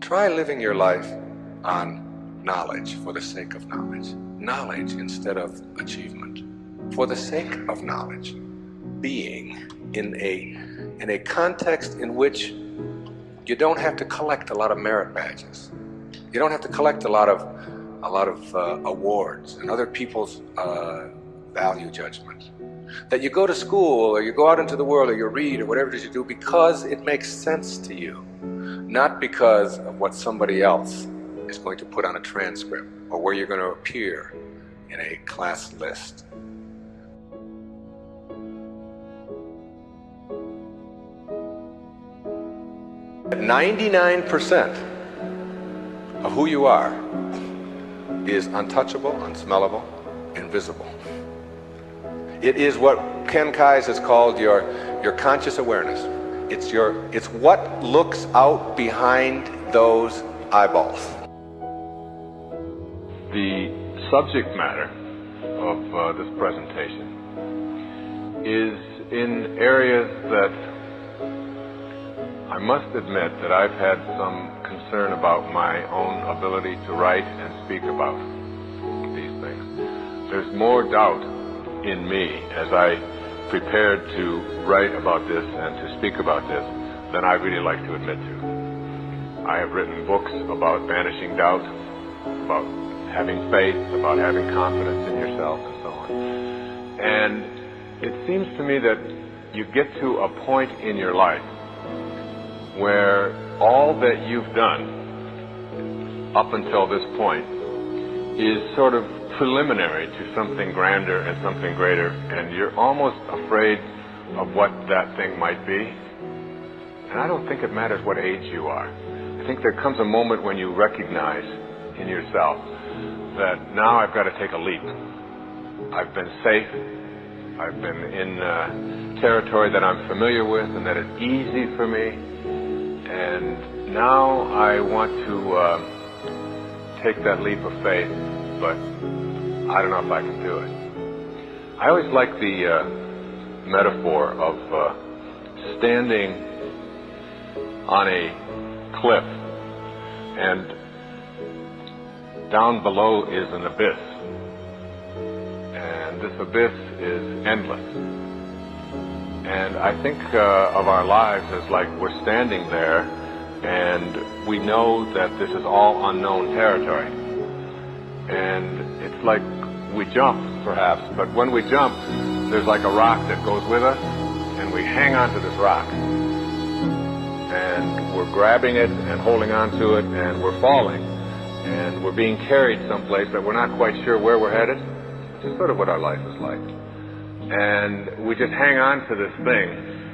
Try living your life on knowledge for the sake of knowledge. Knowledge instead of achievement. For the sake of knowledge. Being in a context in which you don't have to collect a lot of merit badges. You don't have to collect a lot of awards and other people's value judgment. That you go to school or you go out into the world or you read or whatever it is you do because it makes sense to you, not because of what somebody else is going to put on a transcript or where you're going to appear in a class list. At 99% of who you are is untouchable, unsmellable, invisible. It is what Ken Kais has called your conscious awareness. It's what looks out behind those eyeballs. The subject matter of this presentation is in areas that I must admit that I've had some concern about my own ability to write and speak about these things. There's more doubt in me as I prepared to write about this and to speak about this than I really like to admit to. I have written books about banishing doubt, about having faith, about having confidence in yourself, and so on. And it seems to me that you get to a point in your life where all that you've done up until this point is sort of preliminary to something grander and something greater, and you're almost afraid of what that thing might be. And I don't think it matters what age you are. I think there comes a moment when you recognize in yourself that now I've got to take a leap. I've been safe. I've been in territory that I'm familiar with and that is easy for me. And now I want to take that leap of faith, but I don't know if I can do it. I always like the metaphor of standing on a cliff and down below is an abyss. And this abyss is endless. And I think of our lives as like we're standing there and we know that this is all unknown territory. And it's like we jump, perhaps, but when we jump, there's like a rock that goes with us, and we hang on to this rock. And we're grabbing it and holding on to it, and we're falling. And we're being carried someplace that we're not quite sure where we're headed. It's sort of what our life is like. And we just hang on to this thing,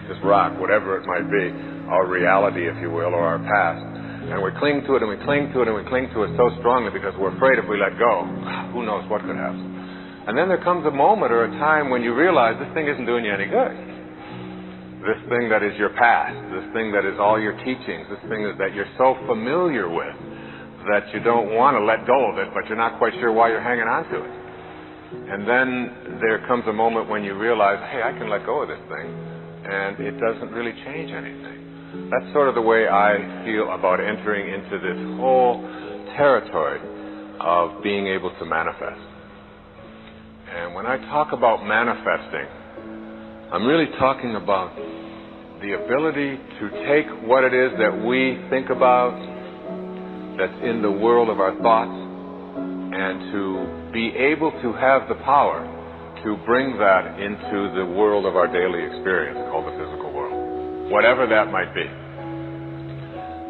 this rock, whatever it might be, our reality, if you will, or our past. And we cling to it, and we cling to it, and we cling to it so strongly because we're afraid if we let go, who knows what could happen. And then there comes a moment or a time when you realize this thing isn't doing you any good. This thing that is your past, this thing that is all your teachings, this thing that you're so familiar with that you don't want to let go of it, but you're not quite sure why you're hanging on to it. And then there comes a moment when you realize, hey, I can let go of this thing, and it doesn't really change anything. That's sort of the way I feel about entering into this whole territory of being able to manifest. And when I talk about manifesting, I'm really talking about the ability to take what it is that we think about, that's in the world of our thoughts, and to be able to have the power to bring that into the world of our daily experience called the physical world, whatever that might be.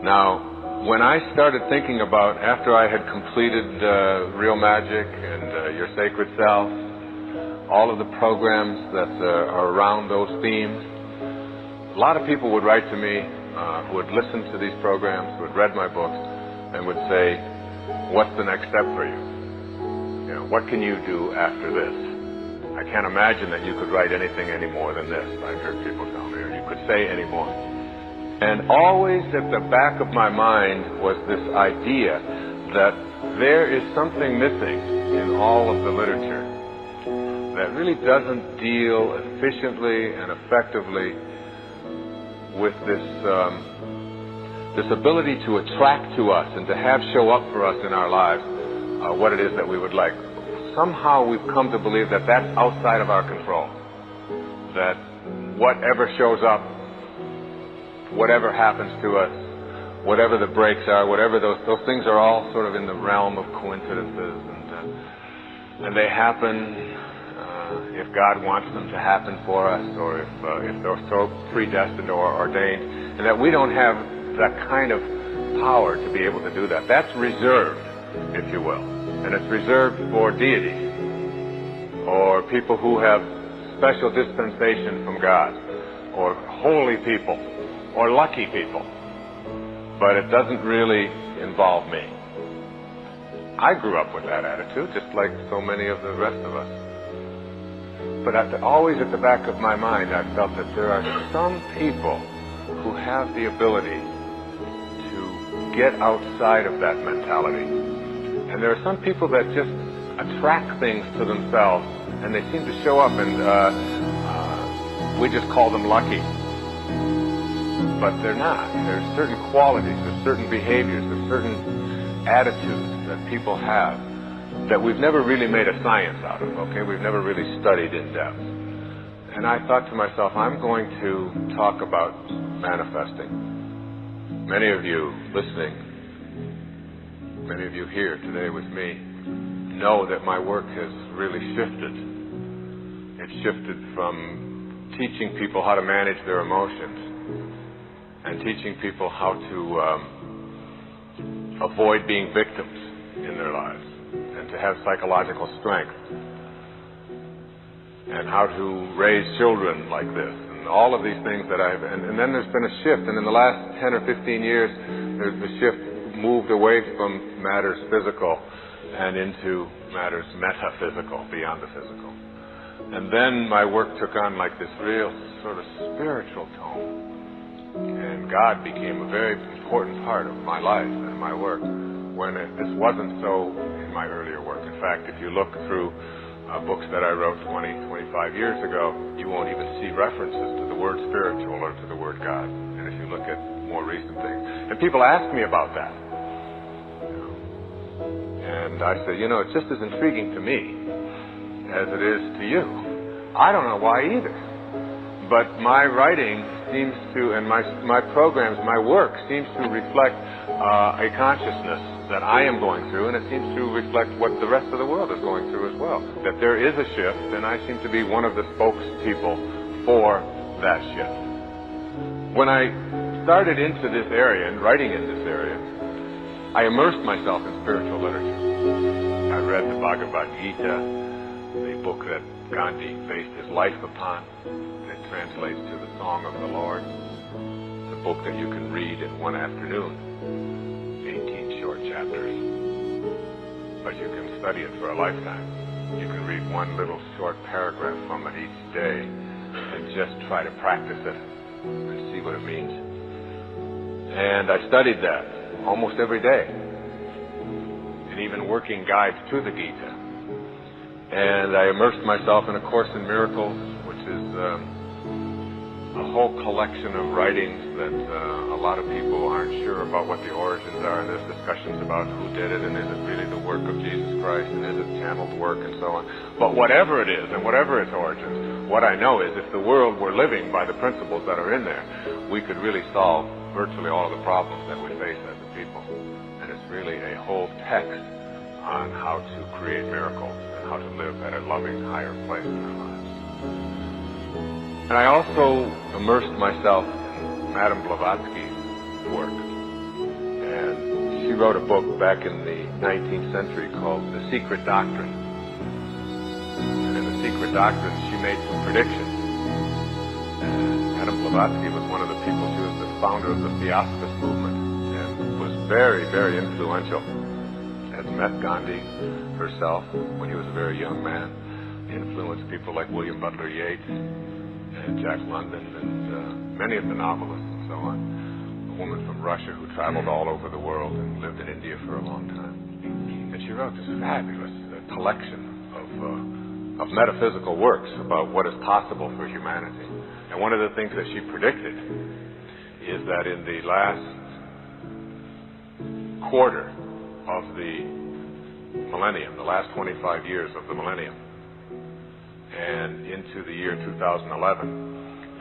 Now, when I started thinking about, after I had completed Real Magic and Your Sacred Self, all of the programs that are around those themes, a lot of people would write to me who had listened to these programs, who had read my books, and would say, what's the next step for you? You know, what can you do after this? I can't imagine that you could write anything any more than this. I've heard people tell me, or you could say any more. And always at the back of my mind was this idea that there is something missing in all of the literature that really doesn't deal efficiently and effectively with this this ability to attract to us and to have show up for us in our lives what it is that we would like. Somehow we've come to believe that that's outside of our control. That whatever shows up, whatever happens to us, whatever the breaks are, whatever those things are all sort of in the realm of coincidences, and they happen if God wants them to happen for us, or if they're so predestined or ordained, and that we don't have that kind of power to be able to do that. That's reserved, if you will, and it's reserved for deities or people who have special dispensation from God, or holy people, or lucky people. But it doesn't really involve me. I grew up with that attitude, just like so many of the rest of us. But always at the back of my mind, I felt that there are some people who have the ability to get outside of that mentality. And there are some people that just attract things to themselves, and they seem to show up, and we just call them lucky. But they're not. There's certain qualities, there's certain behaviors, there's certain attitudes that people have that we've never really made a science out of, okay? We've never really studied in depth. And I thought to myself, I'm going to talk about manifesting. Many of you listening, many of you here today with me, know that my work has really shifted. It's shifted from teaching people how to manage their emotions and teaching people how to avoid being victims in their lives, and to have psychological strength, and how to raise children like this, and all of these things that and then there's been a shift, and in the last 10 or 15 years, the shift moved away from matters physical and into matters metaphysical, beyond the physical. And then my work took on like this real sort of spiritual tone, and God became a very important part of my life and my work, when this wasn't so in my earlier work. In fact, if you look through books that I wrote 20, 25 years ago, you won't even see references to the word spiritual or to the word God. And if you look at more recent things, and people ask me about that, and I say, it's just as intriguing to me as it is to you. I don't know why either. But my writing seems to, and my programs, my work seems to reflect a consciousness that I am going through, and it seems to reflect what the rest of the world is going through as well. That there is a shift, and I seem to be one of the spokespeople for that shift. When I started into this area and writing in this area, I immersed myself in spiritual literature. I read the Bhagavad Gita, the book that Gandhi based his life upon. It translates to the Song of the Lord. It's a book that you can read in one afternoon, 18 short chapters. But you can study it for a lifetime. You can read one little short paragraph from it each day and just try to practice it and see what it means. And I studied that almost every day, and even working guides to the Gita. And I immersed myself in A Course in Miracles, which is a whole collection of writings that a lot of people aren't sure about what the origins are, and there's discussions about who did it, and is it really the work of Jesus Christ, and is it channeled work, and so on. But whatever it is, and whatever its origins, what I know is if the world were living by the principles that are in there, we could really solve virtually all of the problems that we face as a people. And it's really a whole text on how to create miracles and how to live at a loving, higher place in our lives. And I also immersed myself in Madame Blavatsky's work. And she wrote a book back in the 19th century called The Secret Doctrine. And in The Secret Doctrine, she made some predictions. And Madame Blavatsky was one of the people, she was the founder of the Theosophist movement and was very, very influential. Had met Gandhi herself when he was a very young man, influenced people like William Butler Yeats and Jack London and many of the novelists and so on. A woman from Russia who traveled all over the world and lived in India for a long time. And she wrote this fabulous collection of metaphysical works about what is possible for humanity. And one of the things that she predicted is that in the last quarter of the millennium, the last 25 years of the millennium, and into the year 2011,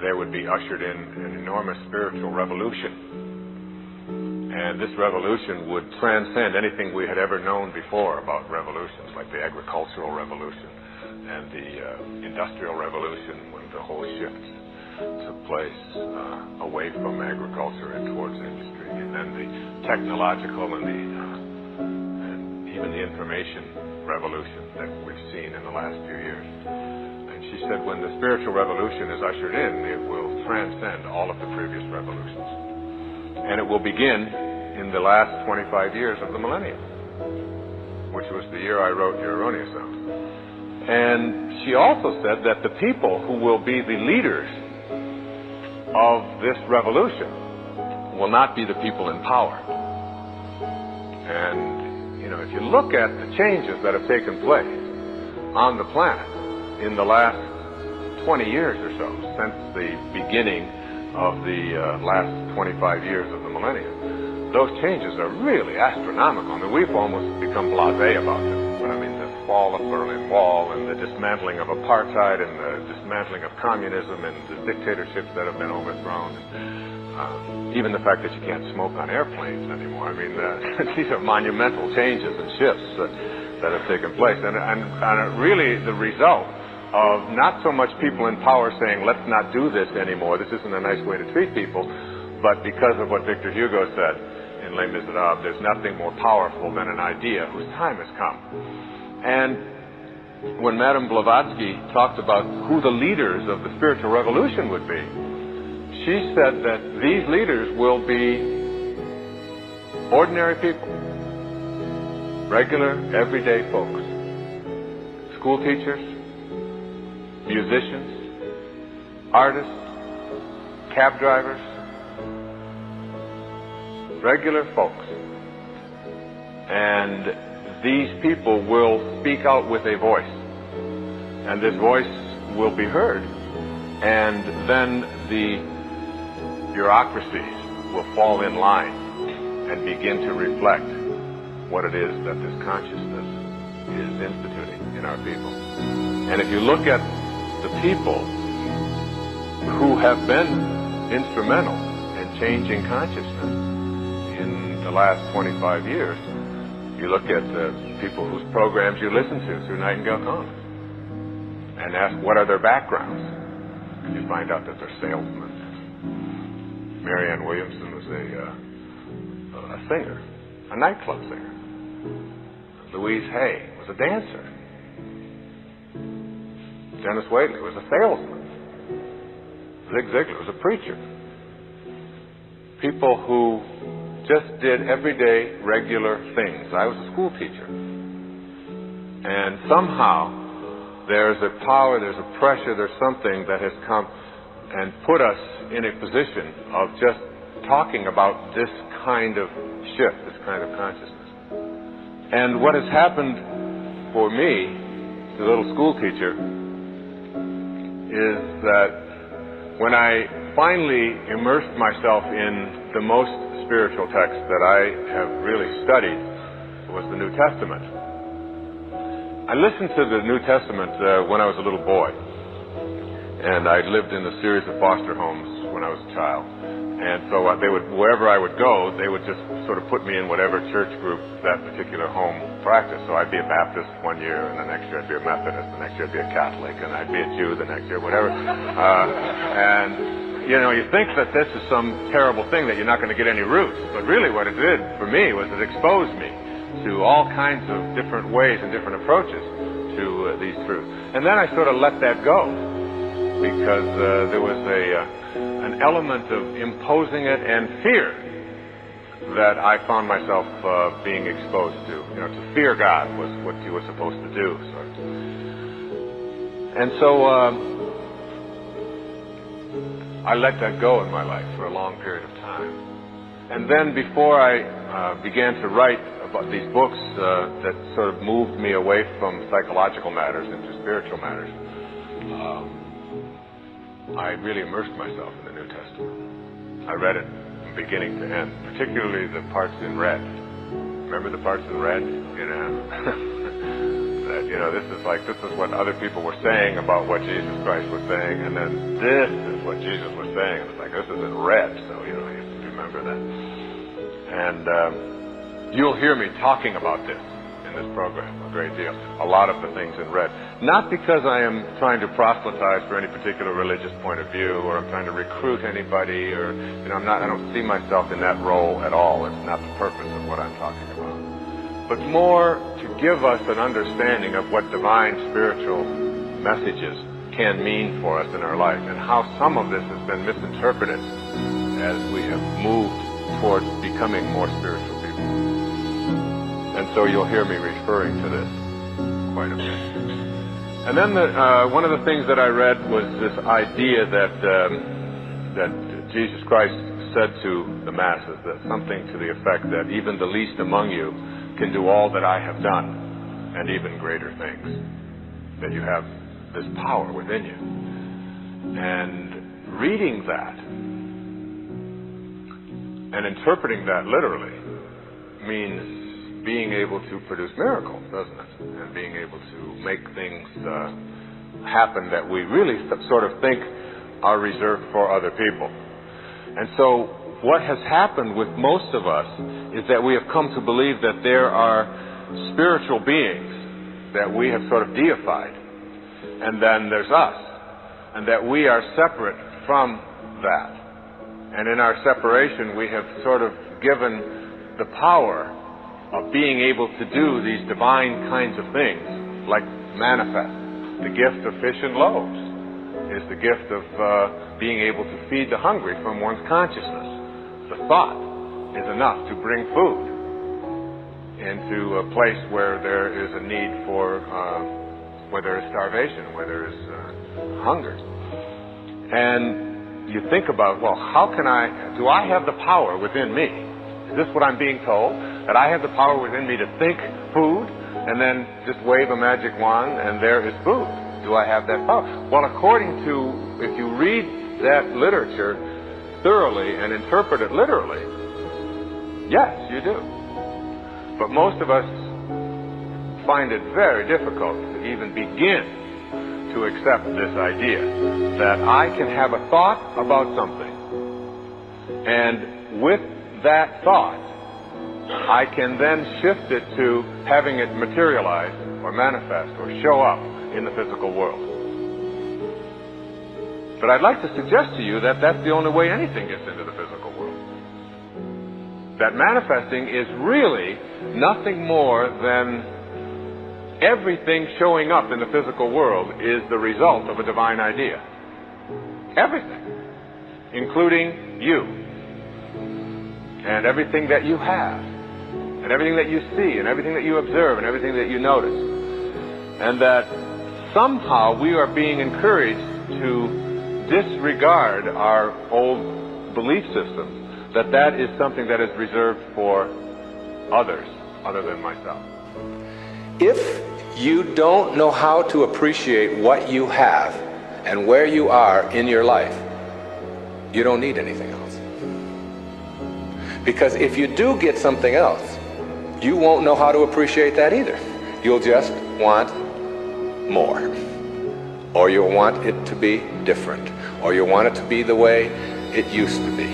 there would be ushered in an enormous spiritual revolution. And this revolution would transcend anything we had ever known before about revolutions, like the agricultural revolution and the industrial revolution, when the whole shift took place away from agriculture and towards industry, and then the technological and even the information revolution that we've seen in the last few years. And she said when the spiritual revolution is ushered in, it will transcend all of the previous revolutions. And it will begin in the last 25 years of the millennium, which was the year I wrote Your Erroneous Zones. And she also said that the people who will be the leaders of this revolution will not be the people in power. And, you know, if you look at the changes that have taken place on the planet in the last 20 years or so, since the beginning of the last 25 years of the millennium, those changes are really astronomical. I mean, we've almost become blasé about them. But I mean, the fall of the Berlin Wall and the dismantling of apartheid and the dismantling of communism and the dictatorships that have been overthrown. Even the fact that you can't smoke on airplanes anymore. I mean, these are monumental changes and shifts that have taken place. And really the result of not so much people in power saying, let's not do this anymore, this isn't a nice way to treat people, but because of what Victor Hugo said in Les Miserables, there's nothing more powerful than an idea whose time has come. And when Madame Blavatsky talked about who the leaders of the spiritual revolution would be, she said that these leaders will be ordinary people, regular, everyday folks, school teachers, musicians, artists, cab drivers, regular folks. And these people will speak out with a voice. And this voice will be heard. And then the bureaucracies will fall in line and begin to reflect what it is that this consciousness is instituting in our people. And if you look at the people who have been instrumental in changing consciousness in the last 25 years, you look at the people whose programs you listen to through Nightingale Commons and ask what are their backgrounds, and you find out that they're salesmen. Marianne Williamson was a singer, a nightclub singer. Louise Hay was a dancer. Dennis Waitley was a salesman. Zig Ziglar was a preacher. People who just did everyday, regular things. I was a school teacher. And somehow there's a power, there's a pressure, there's something that has come and put us in a position of just talking about this kind of shift, this kind of consciousness. And what has happened for me, the little school teacher, is that when I finally immersed myself in the most spiritual text that I have really studied was the New Testament. I listened to the New Testament when I was a little boy, and I lived in a series of foster homes when I was a child. And so they would, wherever I would go, they would just sort of put me in whatever church group that particular home practiced. So I'd be a Baptist one year, and the next year I'd be a Methodist, the next year I'd be a Catholic, and I'd be a Jew the next year, whatever. And, you know, you think that this is some terrible thing, that you're not going to get any roots. But really what it did for me was it exposed me to all kinds of different ways and different approaches to these truths. And then I sort of let that go, because there was an element of imposing it and fear that I found myself being exposed to. You know, to fear God was what you were supposed to do. And so I let that go in my life for a long period of time. And then before I began to write about these books that sort of moved me away from psychological matters into spiritual matters, I really immersed myself in the New Testament. I read it from beginning to end, particularly the parts in red. remember the parts in red, you know, that, you know, this is what other people were saying about what Jesus Christ was saying, and then this is what Jesus was saying, and it's like, this is in red, so, you know, you have to remember that. And you'll hear me talking about this in this program a great deal, a lot of the things in red. Not because I am trying to proselytize for any particular religious point of view, or I'm trying to recruit anybody, or, you know, I don't see myself in that role at all. It's not the purpose of what I'm talking about. But more to give us an understanding of what divine spiritual messages can mean for us in our life, and how some of this has been misinterpreted as we have moved towards becoming more spiritual people. And so you'll hear me referring to this quite a bit. And then one of the things that I read was this idea that Jesus Christ said to the masses, that something to the effect that even the least among you can do all that I have done, and even greater things. That you have this power within you. And reading that and interpreting that literally means being able to produce miracles, doesn't it? And being able to make things happen that we really sort of think are reserved for other people. And so what has happened with most of us is that we have come to believe that there are spiritual beings that we have sort of deified, and then there's us, and that we are separate from that. And in our separation, we have sort of given the power of being able to do these divine kinds of things, like manifest. The gift of fish and loaves is the gift of being able to feed the hungry from one's consciousness. The thought is enough to bring food into a place where there is a need for, where there is starvation, where there is hunger. And you think about, well, do I have the power within me? Is this what I'm being told? That I have the power within me to think food and then just wave a magic wand and there is food? Do I have that power? Well, according to, if you read that literature thoroughly and interpret it literally, yes, you do. But most of us find it very difficult to even begin to accept this idea that I can have a thought about something, and with that thought, I can then shift it to having it materialize or manifest or show up in the physical world. But I'd like to suggest to you that that's the only way anything gets into the physical world. That manifesting is really nothing more than everything showing up in the physical world is the result of a divine idea. Everything. Including you. And everything that you have. And everything that you see. And everything that you observe. And everything that you notice. And that somehow we are being encouraged to disregard our old belief system, that is something that is reserved for others other than myself. If you don't know how to appreciate what you have and where you are in your life, you don't need anything else. Because if you do get something else, you won't know how to appreciate that either. You'll just want more. Or you'll want it to be different. Or you'll want it to be the way it used to be.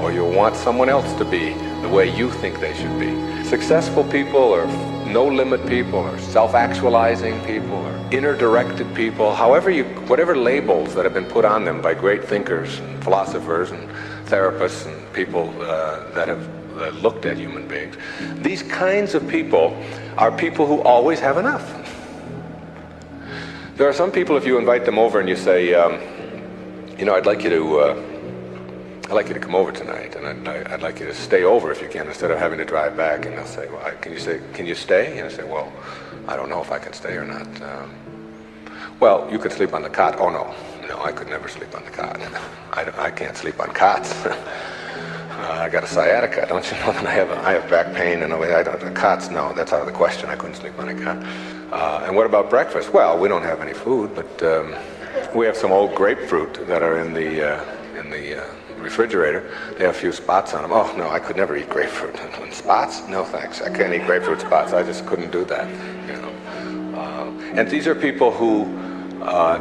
Or you'll want someone else to be the way you think they should be. Successful people, or no-limit people, or self-actualizing people, or inner-directed people, whatever labels that have been put on them by great thinkers and philosophers and therapists and people that have looked at human beings, these kinds of people are people who always have enough. There are some people, if you invite them over and you say, you know, I'd like you to come over tonight, and I'd like you to stay over if you can, instead of having to drive back. And they'll say, well, can you stay? And I say, well, I don't know if I can stay or not. Well, you could sleep on the cot. Oh no, I could never sleep on the cot. I can't sleep on cots. I got a sciatica, don't you know? And I have back pain, and the cots, no, that's out of the question. I couldn't sleep on a cot. And what about breakfast? Well, we don't have any food, but we have some old grapefruit that are in the refrigerator, they have a few spots on them. Oh no, I could never eat grapefruit. Spots? No thanks. I can't eat grapefruit spots. I just couldn't do that. You know. And these are people who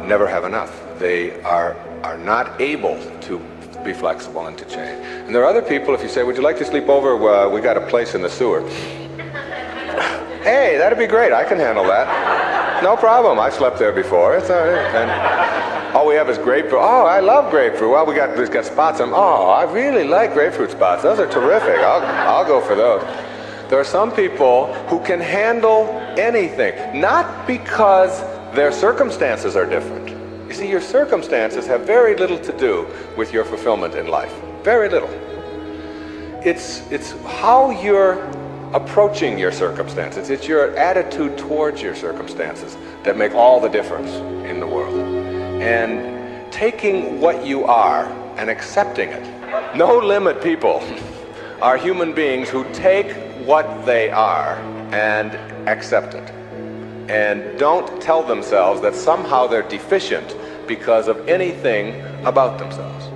never have enough. They are not able to be flexible and to change. And there are other people, if you say, would you like to sleep over? We got a place in the sewer. Hey, that'd be great. I can handle that. No problem. I slept there before. It's all right. And all we have is grapefruit. Oh, I love grapefruit. Well, we've got spots on them. Oh, I really like grapefruit spots. Those are terrific. I'll go for those. There are some people who can handle anything, not because their circumstances are different. You see, your circumstances have very little to do with your fulfillment in life. Very little. It's how you're approaching your circumstances. It's your attitude towards your circumstances that make all the difference in the world. And taking what you are and accepting it. No limit people are human beings who take what they are and accept it. And don't tell themselves that somehow they're deficient because of anything about themselves.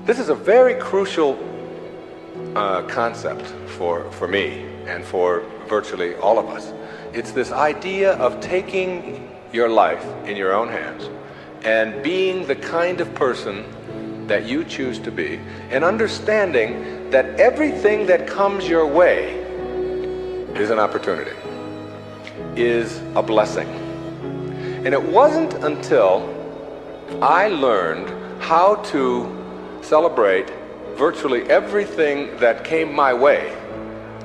This is a very crucial concept for me and for virtually all of us. It's this idea of taking your life in your own hands and being the kind of person that you choose to be, and understanding that everything that comes your way is an opportunity, is a blessing. And it wasn't until I learned how to celebrate virtually everything that came my way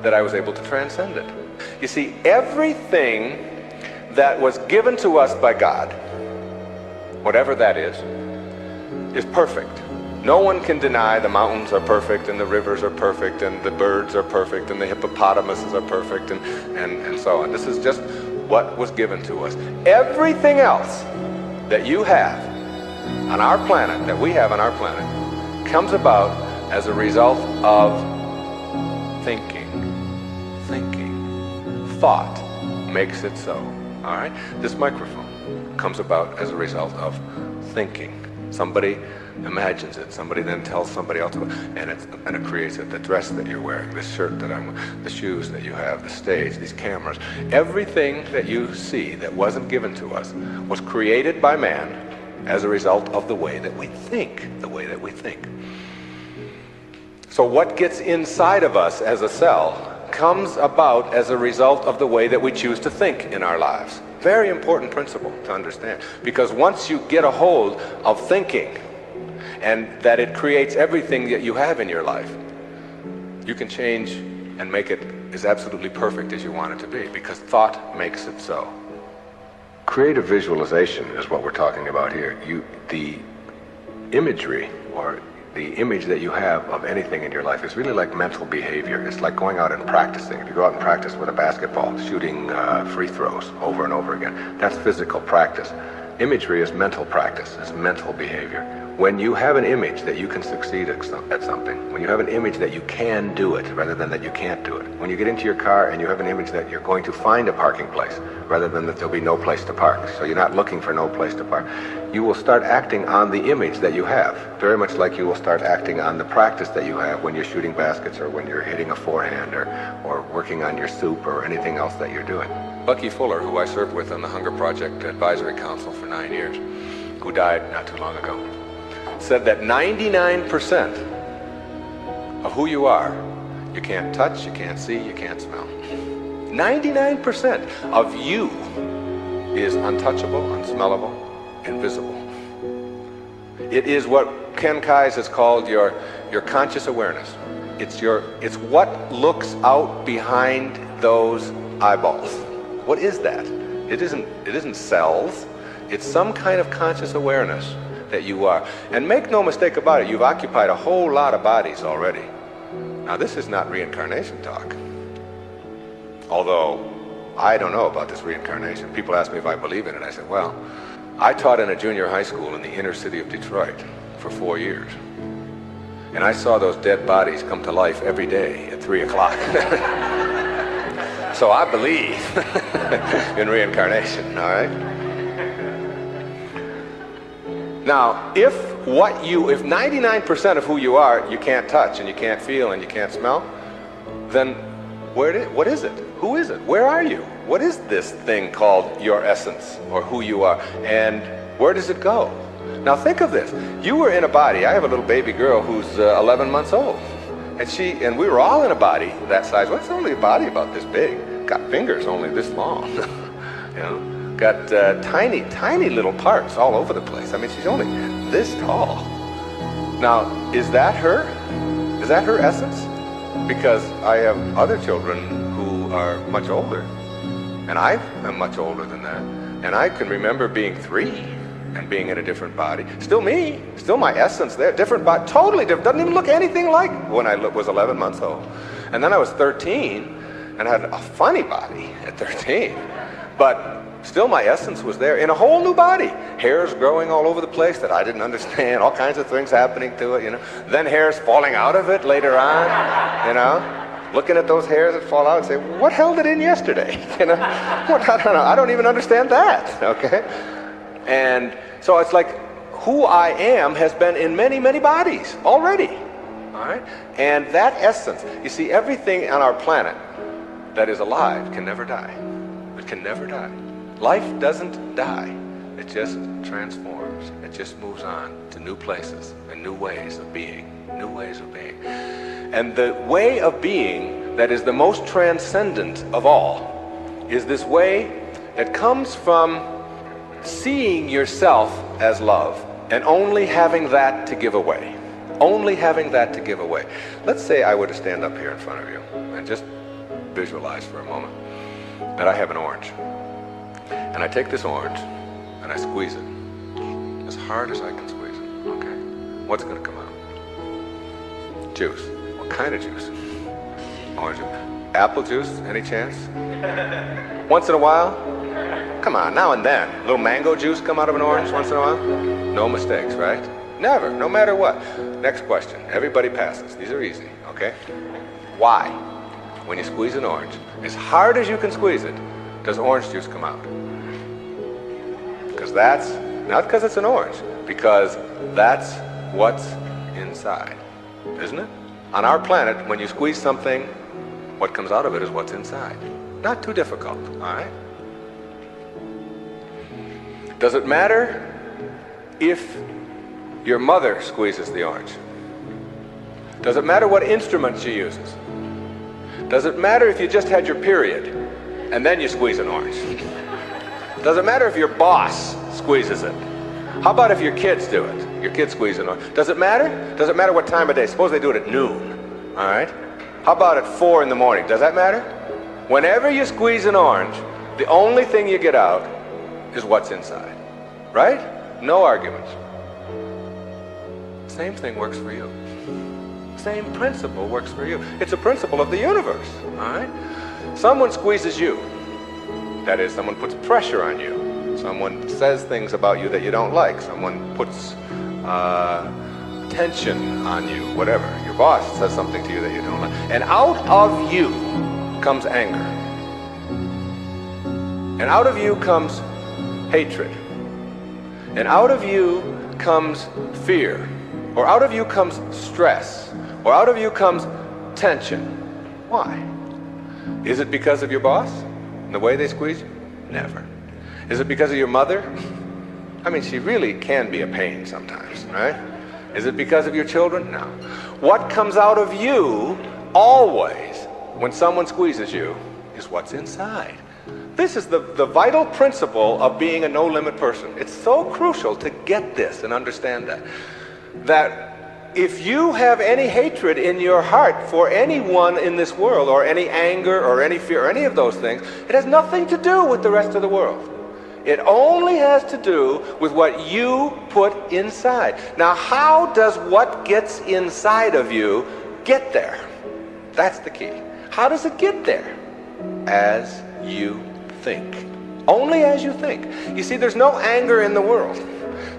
that I was able to transcend it. You see, everything that was given to us by God, whatever that is perfect. No one can deny the mountains are perfect and the rivers are perfect and the birds are perfect and the hippopotamuses are perfect and so on. This is just what was given to us. Everything else that you have on our planet, that we have on our planet, comes about as a result of thinking. Thought makes it so. All right? This microphone comes about as a result of thinking. Somebody imagines it. Somebody then tells somebody else about it, and it creates it. The dress that you're wearing, the shirt that I'm wearing, the shoes that you have, the stage, these cameras. Everything that you see that wasn't given to us was created by man as a result of the way that we think. So what gets inside of us as a cell comes about as a result of the way that we choose to think in our lives. Very important principle to understand, because once you get a hold of thinking and that it creates everything that you have in your life, you can change and make it as absolutely perfect as you want it to be, because thought makes it so. Creative visualization is what we're talking about here. The imagery or the image that you have of anything in your life is really like mental behavior. It's like going out and practicing. If you go out and practice with a basketball, shooting free throws over and over again, that's physical practice. Imagery is mental practice. It's mental behavior. When you have an image that you can succeed at something, when you have an image that you can do it rather than that you can't do it, when you get into your car and you have an image that you're going to find a parking place rather than that there'll be no place to park, so you're not looking for no place to park, you will start acting on the image that you have, very much like you will start acting on the practice that you have when you're shooting baskets or when you're hitting a forehand or working on your soup or anything else that you're doing. Bucky Fuller, who I served with on the Hunger Project Advisory Council for 9 years, who died not too long ago, said that 99% of who you are, you can't touch, you can't see, you can't smell. 99% of you is untouchable, unsmellable, invisible. It is what Ken Kais has called your conscious awareness. It's what looks out behind those eyeballs. What is that? It isn't cells. It's some kind of conscious awareness that you are. And make no mistake about it, you've occupied a whole lot of bodies already. Now this is not reincarnation talk. Although I don't know about this reincarnation. People ask me if I believe in it. I said, well, I taught in a junior high school in the inner city of Detroit for 4 years. And I saw those dead bodies come to life every day at 3 o'clock. So I believe in reincarnation, all right? Now, if 99% of who you are, you can't touch and you can't feel and you can't smell, then what is it? Who is it? Where are you? What is this thing called your essence or who you are? And where does it go? Now think of this. You were in a body. I have a little baby girl who's 11 months old. And we were all in a body that size. Well, it's only a body about this big. Got fingers only this long. You know, got tiny, tiny little parts all over the place. I mean, she's only this tall. Now, is that her? Is that her essence? Because I have other children who are much older. And I am much older than that. And I can remember being 3 and being in a different body. Still me, still my essence there, different body, totally different. Doesn't even look anything like when I was 11 months old. And then I was 13 and had a funny body at 13. But still my essence was there in a whole new body. Hairs growing all over the place that I didn't understand, all kinds of things happening to it, you know. Then hairs falling out of it later on, you know. Looking at those hairs that fall out and say, what held it in yesterday? You know, I don't know. I don't even understand that, okay? And so it's like who I am has been in many, many bodies already, all right? And that essence, you see, everything on our planet that is alive can never die. It can never die. Life doesn't die. It just transforms. It just moves on to new places and new ways of being, new ways of being. And the way of being that is the most transcendent of all is this way that comes from seeing yourself as love and only having that to give away. Only having that to give away. Let's say I were to stand up here in front of you and just visualize for a moment that I have an orange. And I take this orange and I squeeze it as hard as I can squeeze it. Okay? What's going to come out? Juice. What kind of juice? Orange juice. Apple juice, any chance? Once in a while? Come on, now and then. A little mango juice come out of an orange once in a while? No mistakes, right? Never, no matter what. Next question. Everybody passes. These are easy, okay? Why, when you squeeze an orange, as hard as you can squeeze it, does orange juice come out? Because that's, not because it's an orange, because that's what's inside, isn't it? On our planet, when you squeeze something, what comes out of it is what's inside. Not too difficult, all right? Does it matter if your mother squeezes the orange? Does it matter what instrument she uses? Does it matter if you just had your period and then you squeeze an orange? Does it matter if your boss squeezes it? How about if your kids do it? Your kids squeeze an orange. Does it matter? Does it matter what time of day? Suppose they do it at noon, all right? How about at 4 in the morning? Does that matter? Whenever you squeeze an orange, the only thing you get out is what's inside, right? No arguments. Same thing works for you. Same principle works for you. It's a principle of the universe, all right? Someone squeezes you. That is, someone puts pressure on you. Someone says things about you that you don't like. Someone puts tension on you, whatever. Your boss says something to you that you don't like. And out of you comes anger. And out of you comes hatred. And out of you comes fear. Or out of you comes stress. Or out of you comes tension. Why? Is it because of your boss? And the way they squeeze you? Never. Is it because of your mother? I mean, she really can be a pain sometimes, right? Is it because of your children? No. What comes out of you always when someone squeezes you is what's inside. This is the vital principle of being a no-limit person. It's so crucial to get this and understand that. That if you have any hatred in your heart for anyone in this world, or any anger, or any fear, or any of those things, it has nothing to do with the rest of the world. It only has to do with what you put inside. Now, how does what gets inside of you get there? That's the key. How does it get there? As you think. Only as you think. You see, there's no anger in the world.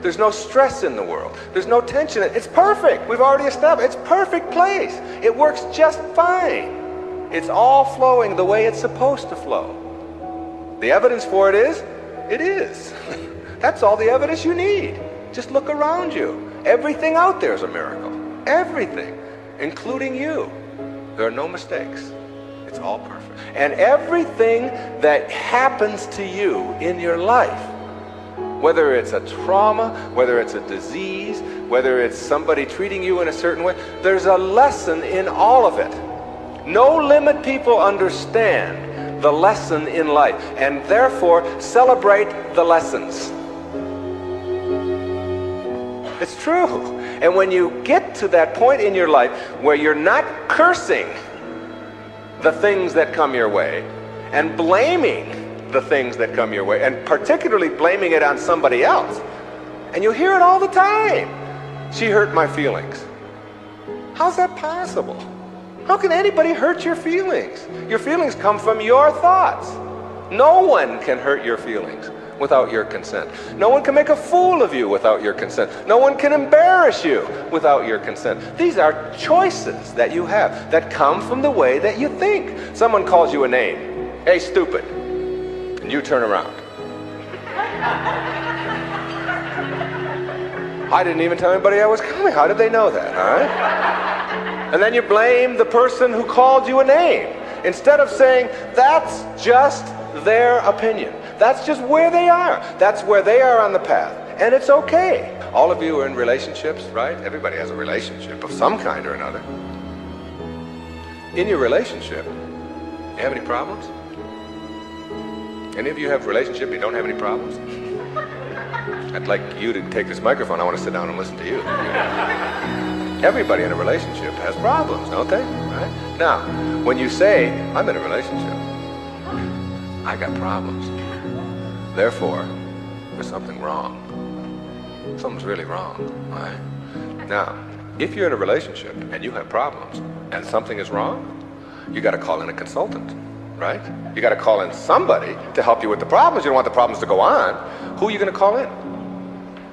There's no stress in the world. There's no tension. It's perfect. We've already established. It's perfect place. It works just fine. It's all flowing the way it's supposed to flow. The evidence for it is, it is. That's all the evidence you need. Just look around you. Everything out there is a miracle. Everything, including you. There are no mistakes. It's all perfect. And everything that happens to you in your life, whether it's a trauma, whether it's a disease, whether it's somebody treating you in a certain way, there's a lesson in all of it. No limit people understand the lesson in life, and therefore celebrate the lessons. It's true. And when you get to that point in your life where you're not cursing the things that come your way and blaming the things that come your way, and particularly blaming it on somebody else, and you hear it all the time. She hurt my feelings. How's that possible? How can anybody hurt your feelings? Your feelings come from your thoughts. No one can hurt your feelings without your consent. No one can make a fool of you without your consent. No one can embarrass you without your consent. These are choices that you have that come from the way that you think. Someone calls you a name. Hey, stupid. And you turn around. I didn't even tell anybody I was coming. How did they know that, all right? And then you blame the person who called you a name, instead of saying, that's just their opinion. That's just where they are. That's where they are on the path. And it's okay. All of you are in relationships, right? Everybody has a relationship of some kind or another. In your relationship, you have any problems? Any of you have a relationship and you don't have any problems? I'd like you to take this microphone. I want to sit down and listen to you. Everybody in a relationship has problems, don't they? Right? Now, when you say, I'm in a relationship, I got problems. Therefore, there's something wrong. Something's really wrong, right? Now, if you're in a relationship and you have problems and something is wrong, you got to call in a consultant, right? You got to call in somebody to help you with the problems. You don't want the problems to go on. Who are you going to call in?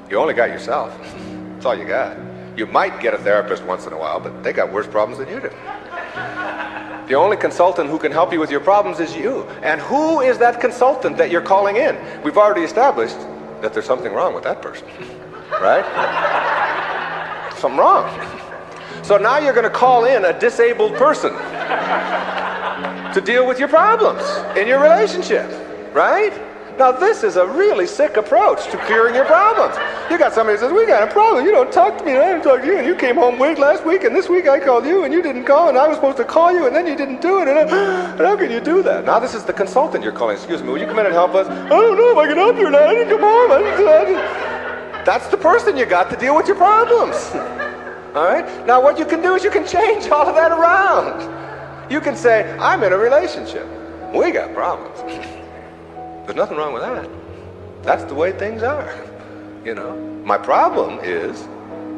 You only got yourself. That's all you got. You might get a therapist once in a while, but they got worse problems than you do. The only consultant who can help you with your problems is you. And who is that consultant that you're calling in? We've already established that there's something wrong with that person, right? Something wrong. So now you're going to call in a disabled person to deal with your problems in your relationship, right? Now this is a really sick approach to curing your problems. You got somebody who says, we got a problem, you don't talk to me, and I didn't talk to you, and you came home late last week, and this week I called you, and you didn't call, and I was supposed to call you, and then you didn't do it, and how can you do that? Now this is the consultant you're calling. Excuse me, will you come in and help us? I don't know if I can help you or not, I didn't come home. That's the person you got to deal with your problems. All right? Now what you can do is you can change all of that around. You can say, I'm in a relationship. We got problems. There's nothing wrong with that. That's the way things are. You know, my problem is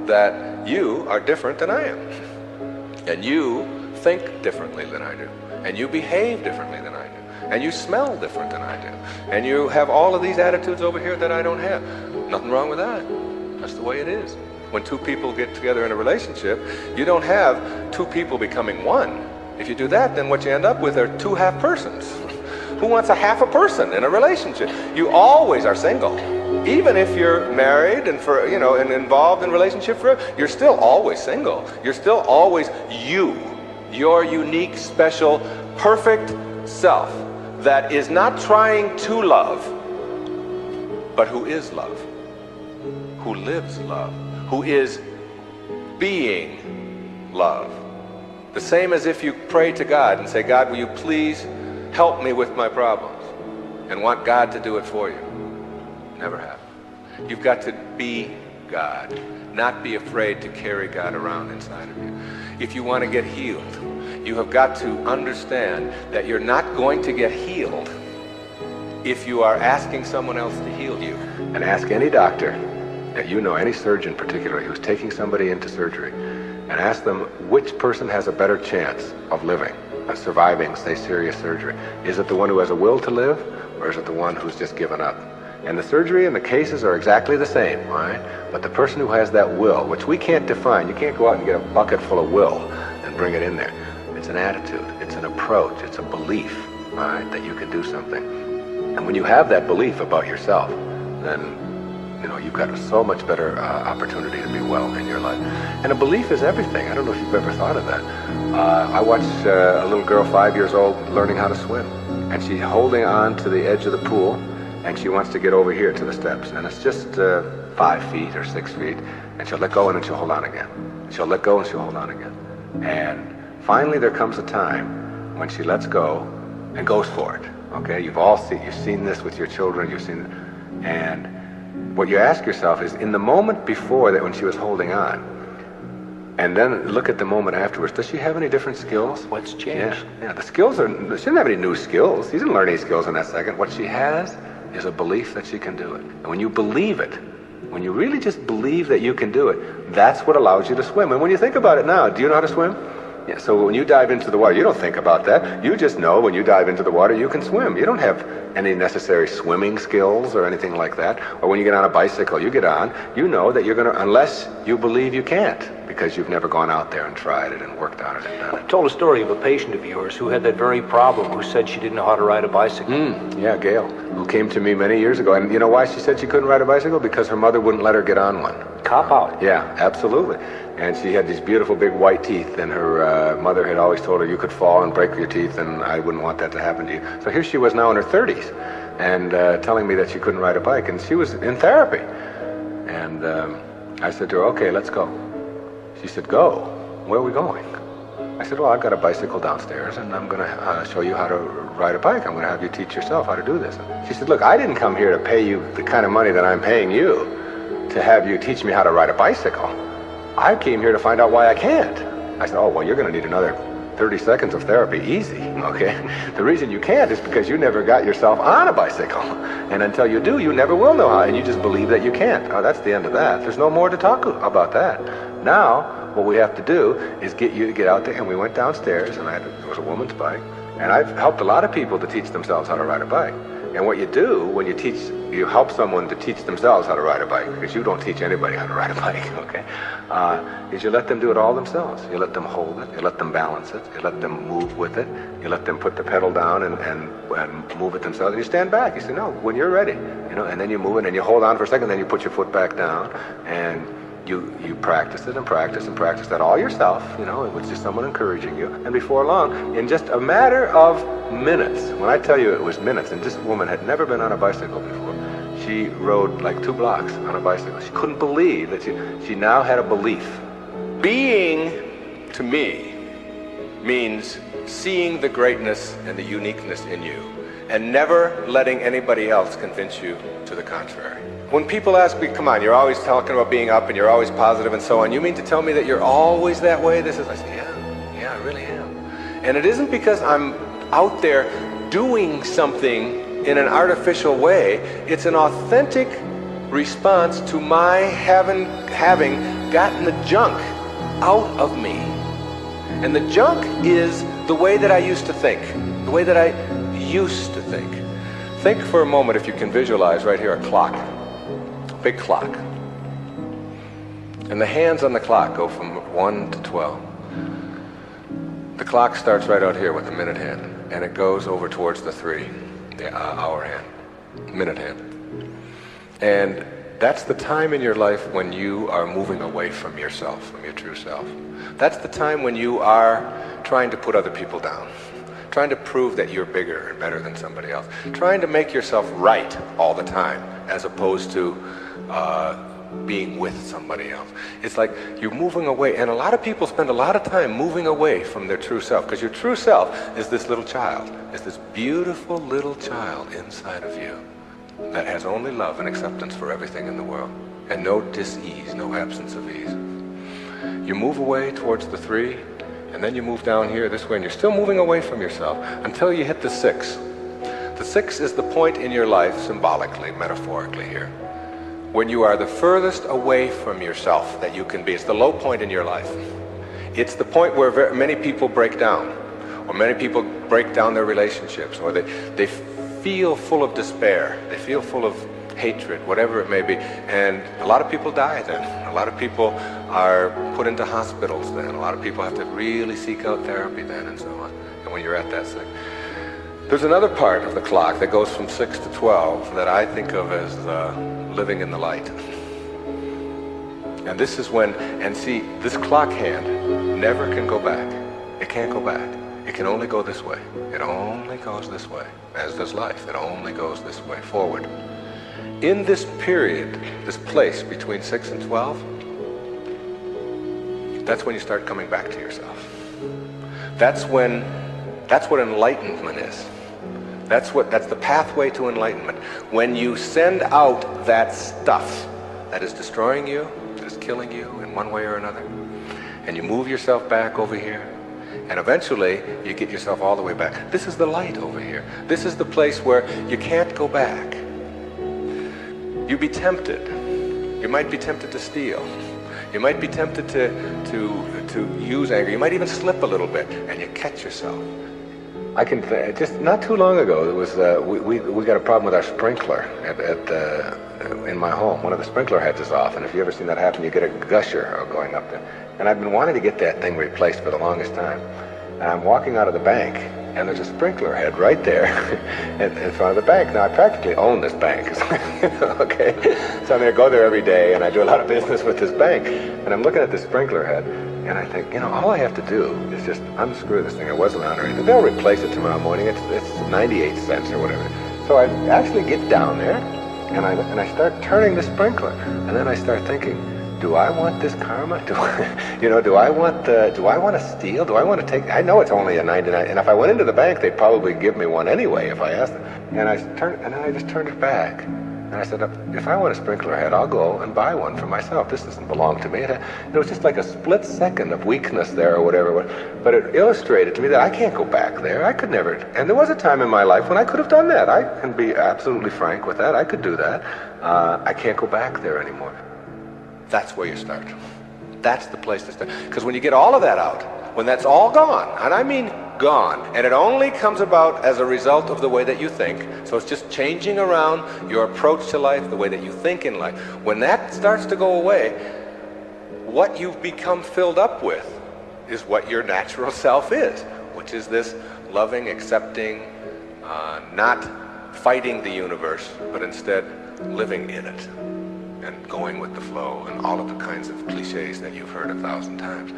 that you are different than I am. And you think differently than I do. And you behave differently than I do. And you smell different than I do. And you have all of these attitudes over here that I don't have. Nothing wrong with that. That's the way it is. When two people get together in a relationship, you don't have two people becoming one. If you do that, then what you end up with are two half persons. Who wants a half a person in a relationship? You always are single. Even if you're married and and involved in a relationship forever, you're still always single. You're still always you. Your unique, special, perfect self that is not trying to love, but who is love, who lives love, who is being love. The same as if you pray to God and say, God, will you please help me with my problems, and want God to do it for you. Never happen. You've got to be God, not be afraid to carry God around inside of you. If you want to get healed, you have got to understand that you're not going to get healed if you are asking someone else to heal you. And ask any doctor that you know, any surgeon particularly, who's taking somebody into surgery, and ask them which person has a better chance of living, surviving, say, serious surgery. Is it the one who has a will to live, or is it the one who's just given up? And the surgery and the cases are exactly the same, all right? But the person who has that will, which we can't define, you can't go out and get a bucket full of will and bring it in there. It's an attitude, it's an approach, it's a belief, all right, that you can do something. And when you have that belief about yourself, then you've got so much better opportunity to be well in your life. And a belief is everything. I don't know if you've ever thought of that. I watched a little girl, 5 years old, learning how to swim. And she's holding on to the edge of the pool, and she wants to get over here to the steps. And it's just 5 feet or 6 feet. And she'll let go, and then she'll hold on again. She'll let go, and she'll hold on again. And finally there comes a time when she lets go and goes for it. Okay, you've seen this with your children, and what you ask yourself is, in the moment before that when she was holding on, and then look at the moment afterwards, does she have any different skills? What's changed? Yeah, the skills she didn't have any new skills. She didn't learn any skills in that second. What she has is a belief that she can do it. And when you believe it, when you really just believe that you can do it, that's what allows you to swim. And when you think about it now, do you know how to swim? Yeah, so when you dive into the water, you don't think about that. You just know when you dive into the water, you can swim. You don't have any necessary swimming skills or anything like that. Or when you get on a bicycle, you get on, you know that you're going to, unless you believe you can't, because you've never gone out there and tried it and worked on it and done it. I told a story of a patient of yours who had that very problem, who said she didn't know how to ride a bicycle. Yeah, Gail, who came to me many years ago. And you know why she said she couldn't ride a bicycle? Because her mother wouldn't let her get on one. Cop out. Yeah, absolutely. And she had these beautiful big white teeth, and her mother had always told her you could fall and break your teeth, and I wouldn't want that to happen to you. So here she was now in her 30s, and telling me that she couldn't ride a bike, and she was in therapy. And I said to her, okay, let's go. She said, go? Where are we going? I said, well, I've got a bicycle downstairs, and I'm going to show you how to ride a bike. I'm going to have you teach yourself how to do this. She said, look, I didn't come here to pay you the kind of money that I'm paying you to have you teach me how to ride a bicycle. I came here to find out why I can't. I said, oh, well, you're going to need another 30 seconds of therapy, easy, okay? The reason you can't is because you never got yourself on a bicycle. And until you do, you never will know how, and you just believe that you can't. Oh, that's the end of that. There's no more to talk about that. Now, what we have to do is get you to get out there, and we went downstairs, and it was a woman's bike, and I've helped a lot of people to teach themselves how to ride a bike. And what you do when you help someone to teach themselves how to ride a bike, because you don't teach anybody how to ride a bike, okay, is you let them do it all themselves. You let them hold it, you let them balance it, you let them move with it, you let them put the pedal down and move it themselves, and you stand back. You say, no, when you're ready, and then you move it, and you hold on for a second, then you put your foot back down, and you practice it and practice and practice that all yourself, it was just someone encouraging you. And before long, in just a matter of minutes, when I tell you it was minutes, and this woman had never been on a bicycle before, she rode like 2 blocks on a bicycle. She couldn't believe that she now had a belief. Being, to me, means seeing the greatness and the uniqueness in you, and never letting anybody else convince you to the contrary. When people ask me, come on, you're always talking about being up and you're always positive and so on, you mean to tell me that you're always that way? I say, yeah, I really am. And it isn't because I'm out there doing something in an artificial way. It's an authentic response to my having gotten the junk out of me. And the junk is the way that I used to think, the way that I used to think. Think for a moment, if you can visualize right here, a clock. Big clock. And the hands on the clock go from 1 to 12. The clock starts right out here with the minute hand, and it goes over towards the 3, the hour hand, minute hand. And that's the time in your life when you are moving away from yourself, from your true self. That's the time when you are trying to put other people down, trying to prove that you're bigger and better than somebody else, trying to make yourself right all the time, as opposed to being with somebody else. It's like you're moving away, and a lot of people spend a lot of time moving away from their true self, because your true self is this little child, is this beautiful little child inside of you that has only love and acceptance for everything in the world, and no dis-ease, no absence of ease. You move away towards the 3, and then you move down here this way, and you're still moving away from yourself until you hit the 6. The 6 is the point in your life, symbolically, metaphorically here, when you are the furthest away from yourself that you can be. It's the low point in your life. It's the point where many people break down, or many people break down their relationships, or they feel full of despair, they feel full of hatred, whatever it may be. And a lot of people die then. A lot of people are put into hospitals then. A lot of people have to really seek out therapy then, and so on. And when you're at that sick. There's another part of the clock that goes from 6 to 12 that I think of as living in the light. And this is when, and see, this clock hand never can go back. It can't go back. It can only go this way. It only goes this way, as does life. It only goes this way, forward. In this period, this place between 6 and 12, that's when you start coming back to yourself. That's what enlightenment is. That's the pathway to enlightenment. When you send out that stuff that is destroying you, that is killing you in one way or another, and you move yourself back over here, and eventually you get yourself all the way back. This is the light over here. This is the place where you can't go back. You'd be tempted. You might be tempted to steal. You might be tempted to use anger. You might even slip a little bit, and you catch yourself. I can just not too long ago there was we got a problem with our sprinkler in my home. One of the sprinkler heads is off, and if you ever seen that happen, you get a gusher going up there. And I've been wanting to get that thing replaced for the longest time. And I'm walking out of the bank, and there's a sprinkler head right there in front of the bank. Now I practically own this bank, okay? So I'm gonna go there every day, and I do a lot of business with this bank. And I'm looking at this sprinkler head, and I think, all I have to do is just unscrew this thing. It wasn't on or anything. They'll replace it tomorrow morning. It's 98 cents or whatever. So I actually get down there, and I start turning the sprinkler, and then I start thinking, do I want this karma? Do I want to steal? Do I want to take? I know it's only a 99, and if I went into the bank, they'd probably give me one anyway if I asked them. And then I just turned it back. And I said, if I want a sprinkler head, I'll go and buy one for myself. This doesn't belong to me. It was just like a split second of weakness there or whatever. But it illustrated to me that I can't go back there. I could never. And there was a time in my life when I could have done that. I can be absolutely frank with that. I could do that. I can't go back there anymore. That's where you start. That's the place to start. Because when you get all of that out, when that's all gone, and I mean gone, and it only comes about as a result of the way that you think, so it's just changing around your approach to life, the way that you think in life. When that starts to go away, what you've become filled up with is what your natural self is, which is this loving, accepting, not fighting the universe, but instead living in it and going with the flow and all of the kinds of cliches that you've heard 1,000 times.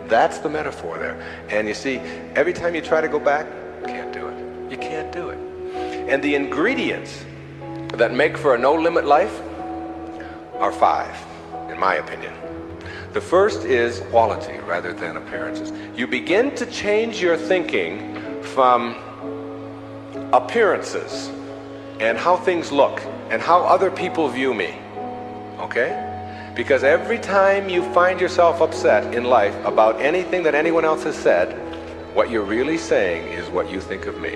That's the metaphor there. And you see, every time you try to go back, you can't do it. You can't do it. And the ingredients that make for a no-limit life are 5, in my opinion. The first is quality rather than appearances. You begin to change your thinking from appearances and how things look and how other people view me, okay? Because every time you find yourself upset in life about anything that anyone else has said, what you're really saying is what you think of me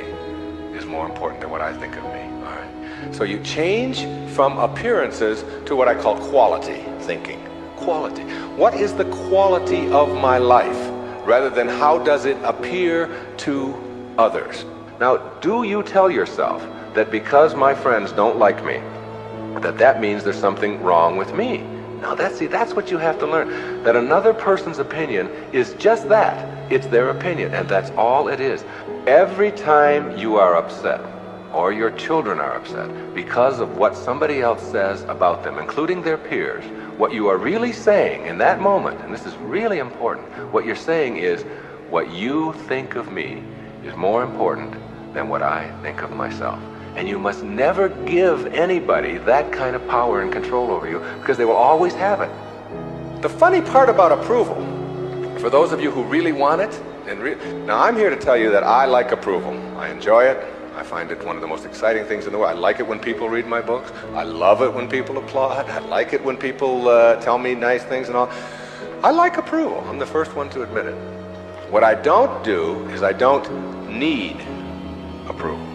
is more important than what I think of me, all right? So you change from appearances to what I call quality thinking. Quality. What is the quality of my life rather than how does it appear to others? Now, do you tell yourself that because my friends don't like me, that means there's something wrong with me? Now that's what you have to learn. That another person's opinion is just that. It's their opinion, and that's all it is. Every time you are upset, or your children are upset, because of what somebody else says about them, including their peers, what you are really saying in that moment, and this is really important, what you're saying is, what you think of me is more important than what I think of myself. And you must never give anybody that kind of power and control over you, because they will always have it. The funny part about approval, for those of you who really want it, now I'm here to tell you that I like approval. I enjoy it. I find it one of the most exciting things in the world. I like it when people read my books. I love it when people applaud. I like it when people tell me nice things and all. I like approval. I'm the first one to admit it. What I don't do is I don't need approval.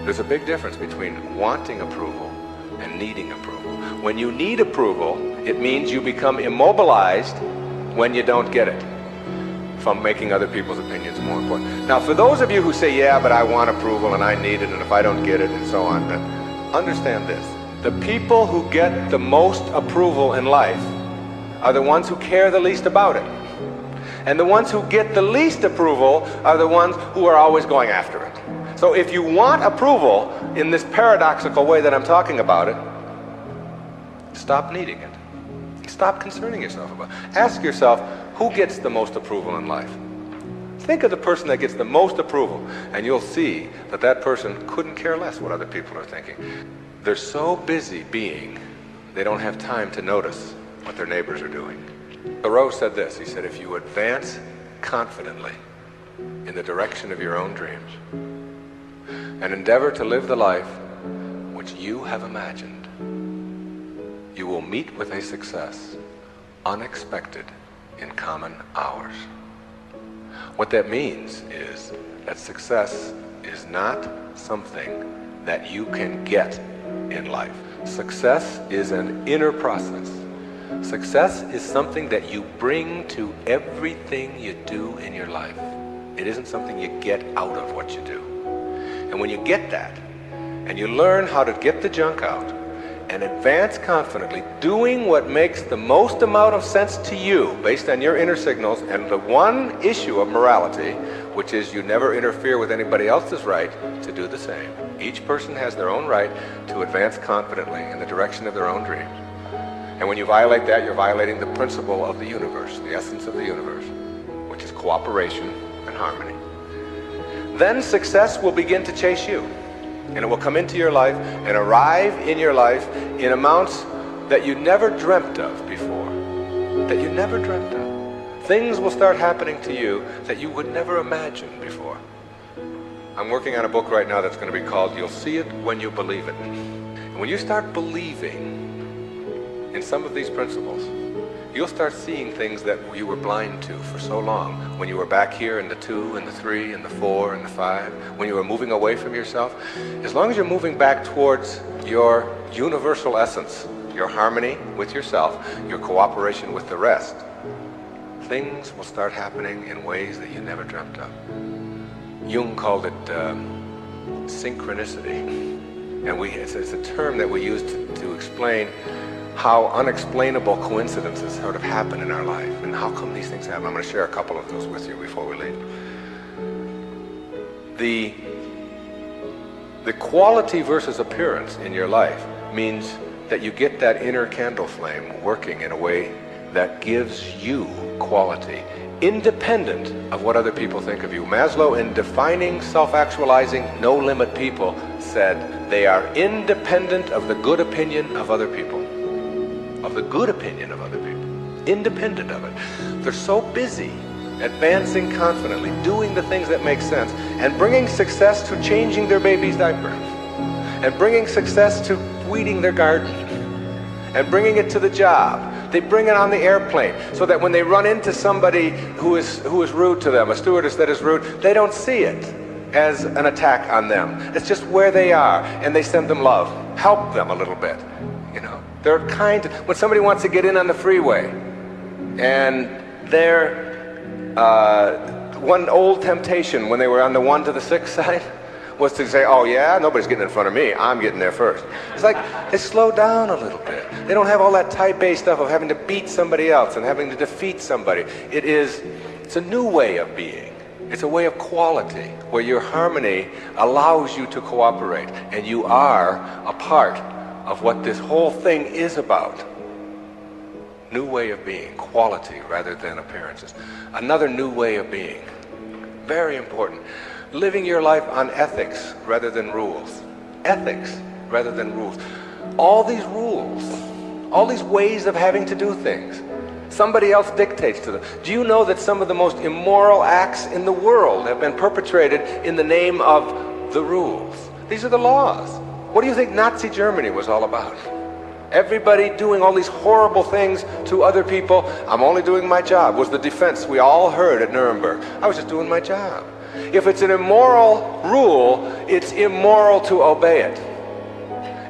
There's a big difference between wanting approval and needing approval. When you need approval, it means you become immobilized when you don't get it, from making other people's opinions more important. Now, for those of you who say, yeah, but I want approval and I need it, and if I don't get it, and so on, then understand this. The people who get the most approval in life are the ones who care the least about it. And the ones who get the least approval are the ones who are always going after it. So if you want approval in this paradoxical way that I'm talking about it, Stop needing it. Stop concerning yourself about it. Ask yourself, who gets the most approval in life? Think of the person that gets the most approval, and you'll see that that person couldn't care less what other people are thinking. They're so busy being, they don't have time to notice what their neighbors are doing. Thoreau said this, he said, if you advance confidently in the direction of your own dreams and endeavor to live the life which you have imagined, you will meet with a success unexpected in common hours. What that means is that success is not something that you can get in life. Success is an inner process. Success is something that you bring to everything you do in your life. It isn't something you get out of what you do. And when you get that, and you learn how to get the junk out, and advance confidently, doing what makes the most amount of sense to you based on your inner signals and the one issue of morality, which is you never interfere with anybody else's right to do the same. Each person has their own right to advance confidently in the direction of their own dreams. And when you violate that, you're violating the principle of the universe, the essence of the universe, which is cooperation and harmony. Then success will begin to chase you. And it will come into your life and arrive in your life in amounts that you never dreamt of before. That you never dreamt of. Things will start happening to you that you would never imagine before. I'm working on a book right now that's going to be called You'll See It When You Believe It. And when you start believing in some of these principles, you'll start seeing things that you were blind to for so long. When you were back here in the 2 and the 3 and the 4 and the 5, when you were moving away from yourself, as long as you're moving back towards your universal essence, your harmony with yourself, your cooperation with the rest, things will start happening in ways that you never dreamt of. Jung called it synchronicity. And it's a term that we use to explain how unexplainable coincidences sort of happen in our life and how come these things happen. I'm going to share a couple of those with you before we leave. The quality versus appearance in your life means that you get that inner candle flame working in a way that gives you quality, independent of what other people think of you. Maslow, in defining self-actualizing, no-limit people, said they are independent of the good opinion of other people. Of the good opinion of other people, independent of it. They're so busy advancing confidently, doing the things that make sense, and bringing success to changing their baby's diaper, and bringing success to weeding their garden, and bringing it to the job. They bring it on the airplane, so that when they run into somebody who is rude to them, a stewardess that is rude, they don't see it as an attack on them. It's just where they are, and they send them love. Help them a little bit, you know. They're kind. When somebody wants to get in on the freeway, and they're one old temptation when they were on the 1 to the 6 side was to say, oh yeah, nobody's getting in front of me, I'm getting there first. It's like they slow down a little bit. They don't have all that type A stuff of having to beat somebody else and having to defeat somebody. It's a new way of being. It's a way of quality where your harmony allows you to cooperate, and you are a part of what this whole thing is about. New way of being, quality rather than appearances. Another new way of being, very important. Living your life on ethics rather than rules. Ethics rather than rules. All these rules, all these ways of having to do things, somebody else dictates to them. Do you know that some of the most immoral acts in the world have been perpetrated in the name of the rules? These are the laws. What do you think Nazi Germany was all about? Everybody doing all these horrible things to other people. I'm only doing my job, was the defense we all heard at Nuremberg. I was just doing my job. If it's an immoral rule, it's immoral to obey it.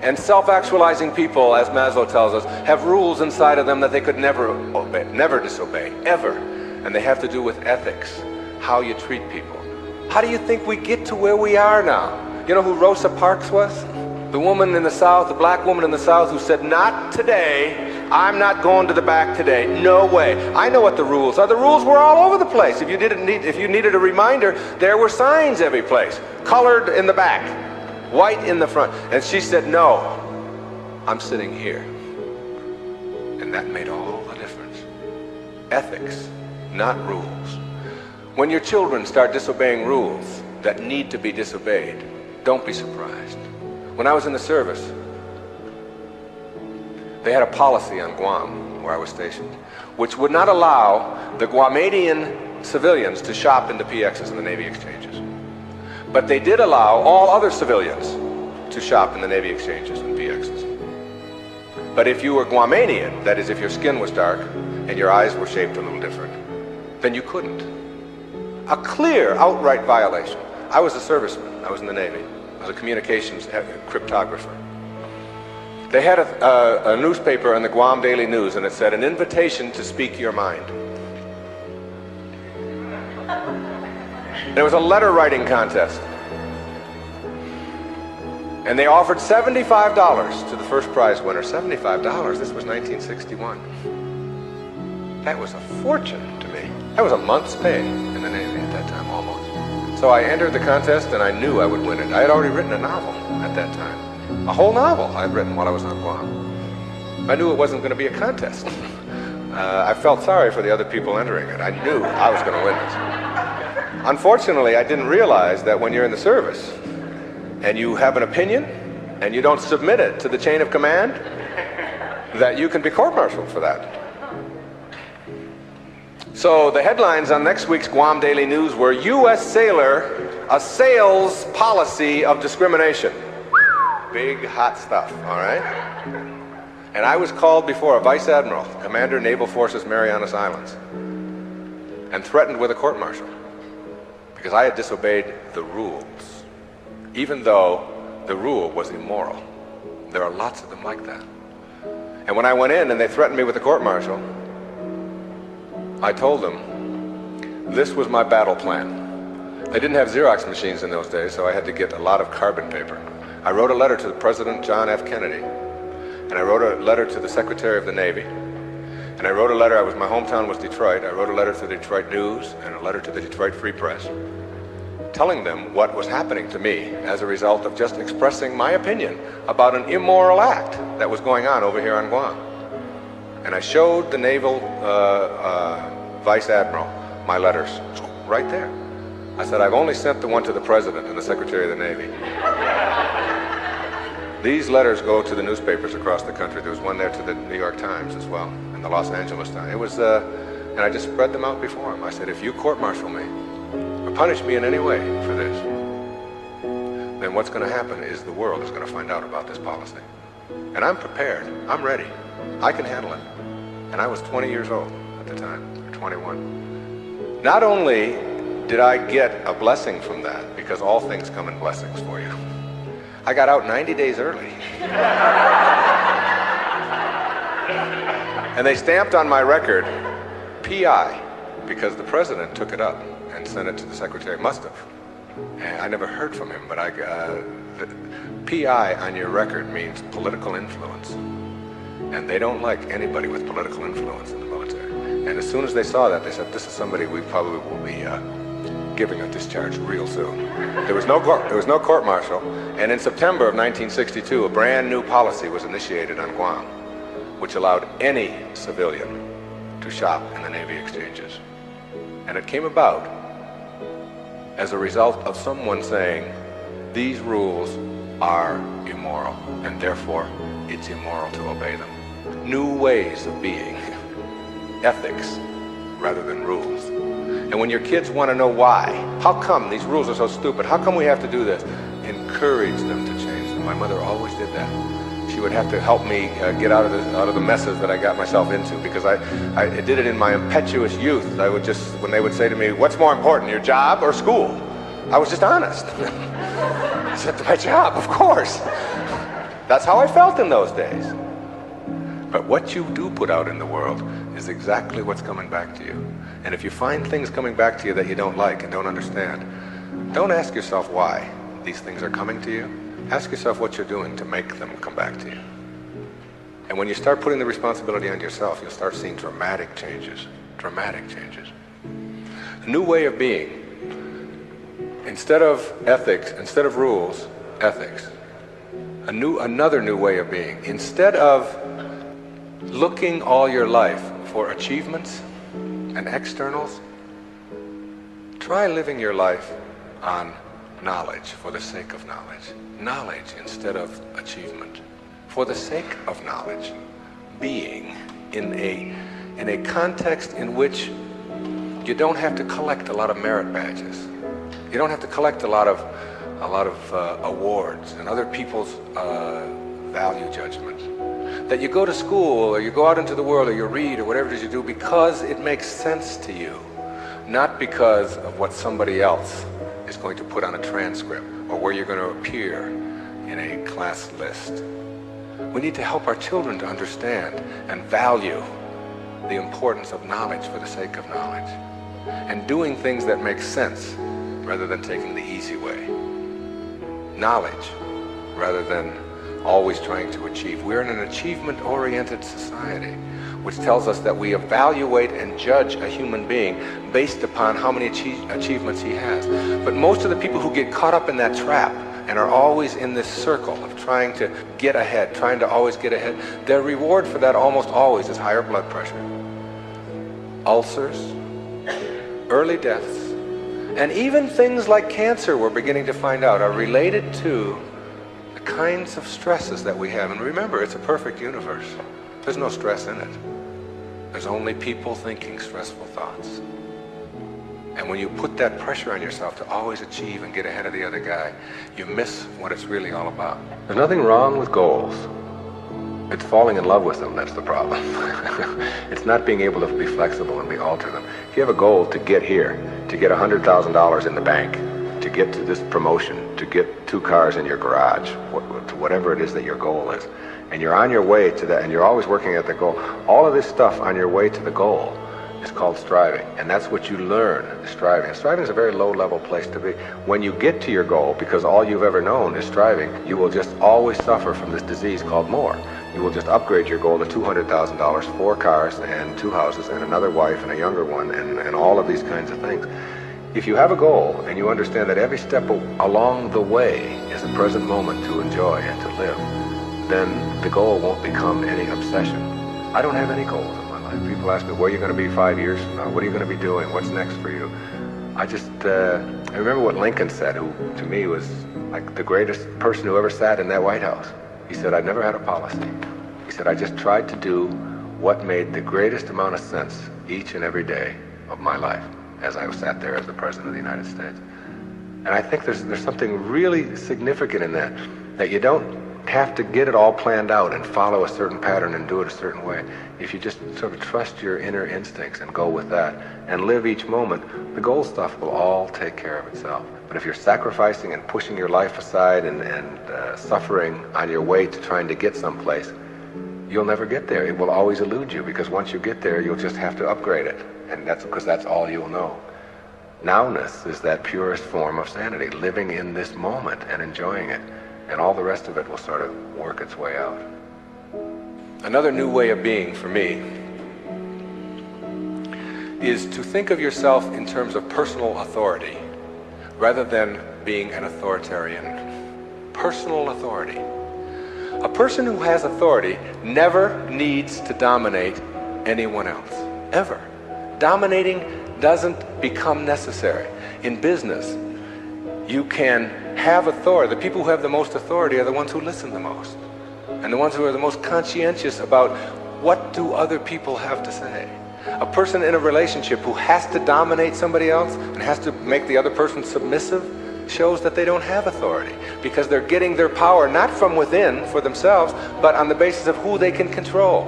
And self-actualizing people, as Maslow tells us, have rules inside of them that they could never obey, never disobey, ever. And they have to do with ethics, how you treat people. How do you think we get to where we are now? You know who Rosa Parks was? The woman in the South, the black woman in the South who said, not today, I'm not going to the back today, no way. I know what the rules are. The rules were all over the place. If you needed a reminder, there were signs every place, colored in the back, white in the front. And she said, no, I'm sitting here. That made all the difference. Ethics, not rules. When your children start disobeying rules that need to be disobeyed, don't be surprised. When I was in the service, they had a policy on Guam, where I was stationed, which would not allow the Guamanian civilians to shop in the PXs and the Navy exchanges. But they did allow all other civilians to shop in the Navy exchanges and PXs. But if you were Guamanian, that is, if your skin was dark and your eyes were shaped a little different, then you couldn't. A clear, outright violation. I was a serviceman. I was in the Navy. I was a communications cryptographer. They had a newspaper in the Guam Daily News, and it said, "An invitation to speak your mind." There was a letter writing contest. And they offered $75 to the first prize winner. $75? This was 1961. That was a fortune to me. That was a month's pay in the Navy at that time, almost. So I entered the contest, and I knew I would win it. I had already written a novel at that time. A whole novel I had written while I was on Guam. I knew it wasn't going to be a contest. I felt sorry for the other people entering it. I knew I was going to win it. Unfortunately, I didn't realize that when you're in the service, and you have an opinion, and you don't submit it to the chain of command, that you can be court-martialed for that. So the headlines on next week's Guam Daily News were, "U.S. Sailor Assails Policy of Discrimination." Big, hot stuff, all right? And I was called before a Vice Admiral, Commander, Naval Forces, Marianas Islands, and threatened with a court-martial because I had disobeyed the rules, even though the rule was immoral. There are lots of them like that. And when I went in and they threatened me with a court-martial, I told them this was my battle plan. They didn't have Xerox machines in those days, so I had to get a lot of carbon paper. I wrote a letter to President John F. Kennedy, and I wrote a letter to the Secretary of the Navy, and I wrote a letter. My hometown was Detroit. I wrote a letter to the Detroit News and a letter to the Detroit Free Press, telling them what was happening to me as a result of just expressing my opinion about an immoral act that was going on over here on Guam. And I showed the Naval Vice Admiral my letters right there. I said, "I've only sent the one to the President and the Secretary of the Navy. These letters go to the newspapers across the country." There was one there to the New York Times as well, and the Los Angeles Times. It was, and I just spread them out before him. I said, "If you court-martial me, or punish me in any way for this, then what's going to happen is the world is going to find out about this policy. And I'm prepared. I'm ready. I can handle it." And I was 20 years old at the time, or 21. Not only did I get a blessing from that, because all things come in blessings for you, I got out 90 days early. And they stamped on my record, PI, because the President took it up and sent it to the Secretary. Must have. And I never heard from him, but the PI on your record means political influence. And they don't like anybody with political influence in the military. And as soon as they saw that, they said, "This is somebody we probably will be giving a discharge real soon." There was no court-martial. And in September of 1962, a brand new policy was initiated on Guam, which allowed any civilian to shop in the Navy exchanges. And it came about as a result of someone saying, these rules are immoral, and therefore it's immoral to obey them. New ways of being, ethics rather than rules. And when your kids want to know why, how come these rules are so stupid, how come we have to do this, encourage them to change them. My mother always did that. She would have to help me get out of the messes that I got myself into, because I did it in my impetuous youth. I would just, when they would say to me, "What's more important, your job or school?" I was just honest. I said, "My job, of course." That's how I felt in those days. But what you do put out in the world is exactly what's coming back to you. And if you find things coming back to you that you don't like and don't understand, don't ask yourself why these things are coming to you. Ask yourself what you're doing to make them come back to you. And when you start putting the responsibility on yourself, you'll start seeing dramatic changes. Dramatic changes. A new way of being. Instead of ethics, instead of rules, ethics. Another new way of being. Instead of looking all your life for achievements and externals, try living your life on knowledge for the sake of knowledge. Knowledge instead of achievement. For the sake of knowledge. Being in a context in which you don't have to collect a lot of merit badges. You don't have to collect a lot of awards and other people's value judgment. That you go to school or you go out into the world or you read or whatever it is you do because it makes sense to you, not because of what somebody else is going to put on a transcript or where you're going to appear in a class list. We need to help our children to understand and value the importance of knowledge for the sake of knowledge and doing things that make sense rather than taking the easy way. Knowledge rather than always trying to achieve. We're in an achievement-oriented society, which tells us that we evaluate and judge a human being based upon how many achievements he has. But most of the people who get caught up in that trap and are always in this circle of trying to get ahead, trying to always get ahead, their reward for that almost always is higher blood pressure, ulcers, early deaths, and even things like cancer, we're beginning to find out, are related to the kinds of stresses that we have. And remember, it's a perfect universe. There's no stress in it. There's only people thinking stressful thoughts. And when you put that pressure on yourself to always achieve and get ahead of the other guy, you miss what it's really all about. There's nothing wrong with goals. It's falling in love with them that's the problem. It's not being able to be flexible and alter them. If you have a goal to get here, to get $100,000 in the bank, to get to this promotion, to get 2 cars in your garage, to whatever it is that your goal is, and you're on your way to that, and you're always working at the goal, all of this stuff on your way to the goal is called striving, and that's what you learn, striving. And striving is a very low-level place to be. When you get to your goal, because all you've ever known is striving, you will just always suffer from this disease called more. You will just upgrade your goal to $200,000, 4 cars and 2 houses and another wife and a younger one and all of these kinds of things. If you have a goal and you understand that every step along the way is a present moment to enjoy and to live, then the goal won't become any obsession. I don't have any goals in my life. People ask me, where are you going to be 5 years from now? What are you going to be doing? What's next for you? I remember what Lincoln said, who to me was like the greatest person who ever sat in that White House. He said, I never had a policy. He said, I just tried to do what made the greatest amount of sense each and every day of my life as I sat there as the President of the United States. And I think there's something really significant in that you don't have to get it all planned out and follow a certain pattern and do it a certain way. If you just sort of trust your inner instincts and go with that and live each moment, the goal stuff will all take care of itself. But if you're sacrificing and pushing your life aside and suffering on your way to trying to get someplace, you'll never get there. It will always elude you, because once you get there, you'll just have to upgrade it. And that's because that's all you'll know. Nowness is that purest form of sanity, living in this moment and enjoying it. And all the rest of it will sort of work its way out. Another new way of being for me is to think of yourself in terms of personal authority rather than being an authoritarian. Personal authority. A person who has authority never needs to dominate anyone else, ever. Dominating doesn't become necessary. In business, you can have authority. The people who have the most authority are the ones who listen the most, and the ones who are the most conscientious about what do other people have to say. A person in a relationship who has to dominate somebody else and has to make the other person submissive shows that they don't have authority, because they're getting their power not from within for themselves, but on the basis of who they can control.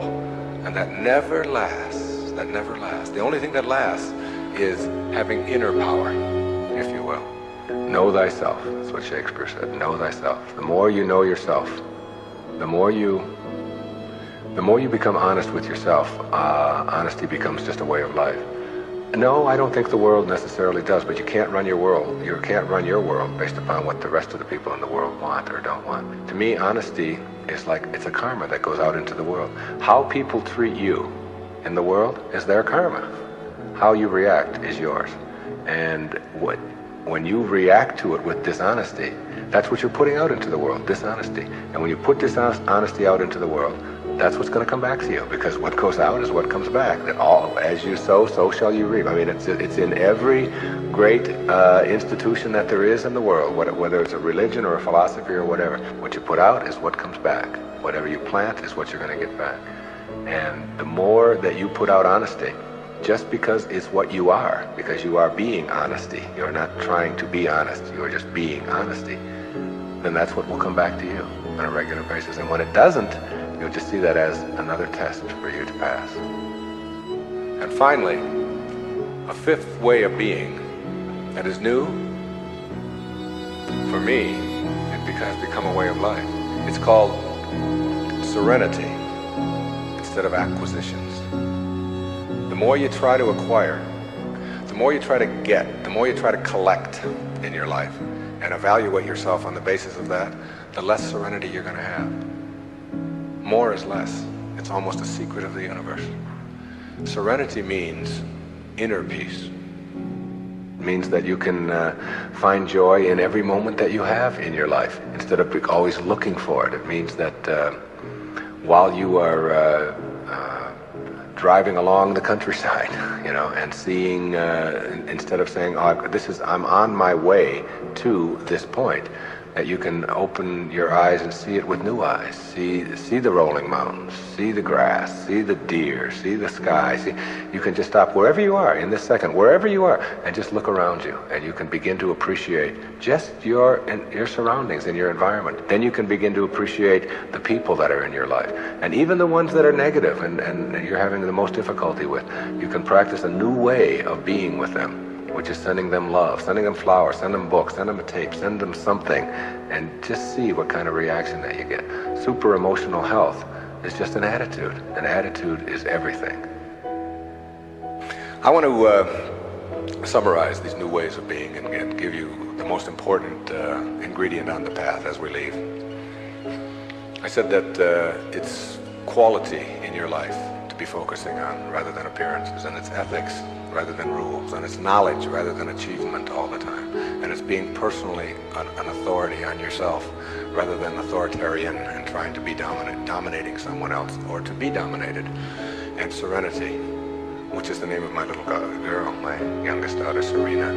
And that never lasts. That never lasts. The only thing that lasts is having inner power, if you will. Know thyself. That's what Shakespeare said. Know thyself. The more you know yourself, the more you become honest with yourself. Honesty becomes just a way of life. No, I don't think the world necessarily does, but you can't run your world. You can't run your world based upon what the rest of the people in the world want or don't want. To me, honesty is like, it's a karma that goes out into the world. How people treat you in the world is their karma. How you react is yours. And when you react to it with dishonesty, that's what you're putting out into the world, dishonesty. And when you put dishonesty out into the world, that's what's going to come back to you, because what goes out is what comes back. That all, as you sow, so shall you reap. I mean, it's in every great institution that there is in the world, whether it's a religion or a philosophy or whatever. What you put out is what comes back. Whatever you plant is what you're going to get back. And the more that you put out honesty, just because it's what you are, because you are being honesty, you're not trying to be honest, you're just being honesty, then that's what will come back to you on a regular basis. And when it doesn't, you'll just see that as another test for you to pass. And finally, a fifth way of being that is new, for me, it has become a way of life. It's called serenity instead of acquisitions. The more you try to acquire, the more you try to get, the more you try to collect in your life and evaluate yourself on the basis of that, the less serenity you're going to have. More is less. It's almost a secret of the universe. Serenity means inner peace. It means that you can find joy in every moment that you have in your life instead of always looking for it. It means that while you are driving along the countryside, and seeing, instead of saying, I'm on my way to this point, that you can open your eyes and see it with new eyes. See the rolling mountains, see the grass, see the deer, see the sky. You can just stop wherever you are in this second, wherever you are, and just look around you, and you can begin to appreciate just your surroundings and your environment. Then you can begin to appreciate the people that are in your life, and even the ones that are negative and you're having the most difficulty with. You can practice a new way of being with them, which is sending them love, sending them flowers, send them books, send them a tape, send them something, and just see what kind of reaction that you get. Super emotional health is just an attitude. An attitude is everything. I want to summarize these new ways of being and give you the most important ingredient on the path as we leave. I said that it's quality in your life to be focusing on rather than appearances, and it's ethics rather than rules, and it's knowledge rather than achievement all the time, and it's being personally an authority on yourself rather than authoritarian and trying to be dominating someone else or to be dominated, and serenity, which is the name of my little girl, my youngest daughter, Serena,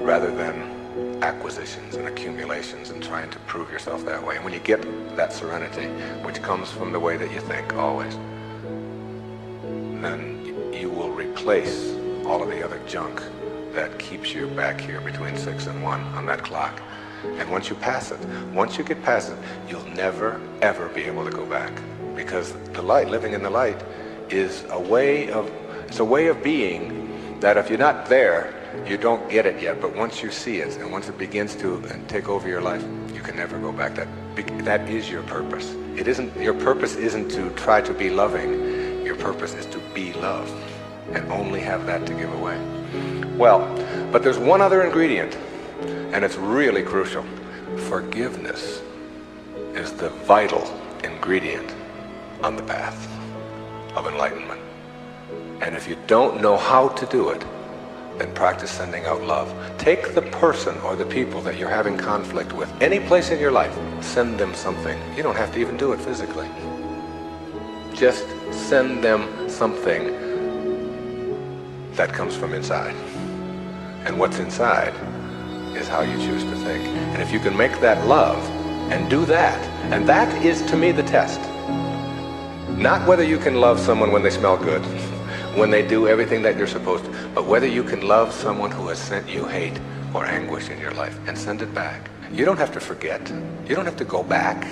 rather than acquisitions and accumulations and trying to prove yourself that way. And when you get that serenity, which comes from the way that you think always, then you will replace all of the other junk that keeps you back here between 6 and 1 on that clock. And once you pass it, once you get past it, you'll never, ever be able to go back. Because the light, living in the light, is a way of being that if you're not there, you don't get it yet. But once you see it, and once it begins to take over your life, you can never go back. That is your purpose. Your purpose isn't to try to be loving. Your purpose is to be love, and only have that to give away. Well, but there's one other ingredient, and it's really crucial. Forgiveness is the vital ingredient on the path of enlightenment. And if you don't know how to do it, then practice sending out love. Take the person or the people that you're having conflict with, any place in your life, send them something. You don't have to even do it physically. Just send them something that comes from inside. And what's inside is how you choose to think. And if you can make that love and do that, and that is to me the test. Not whether you can love someone when they smell good, when they do everything that you're supposed to, but whether you can love someone who has sent you hate or anguish in your life and send it back. You don't have to forget. You don't have to go back.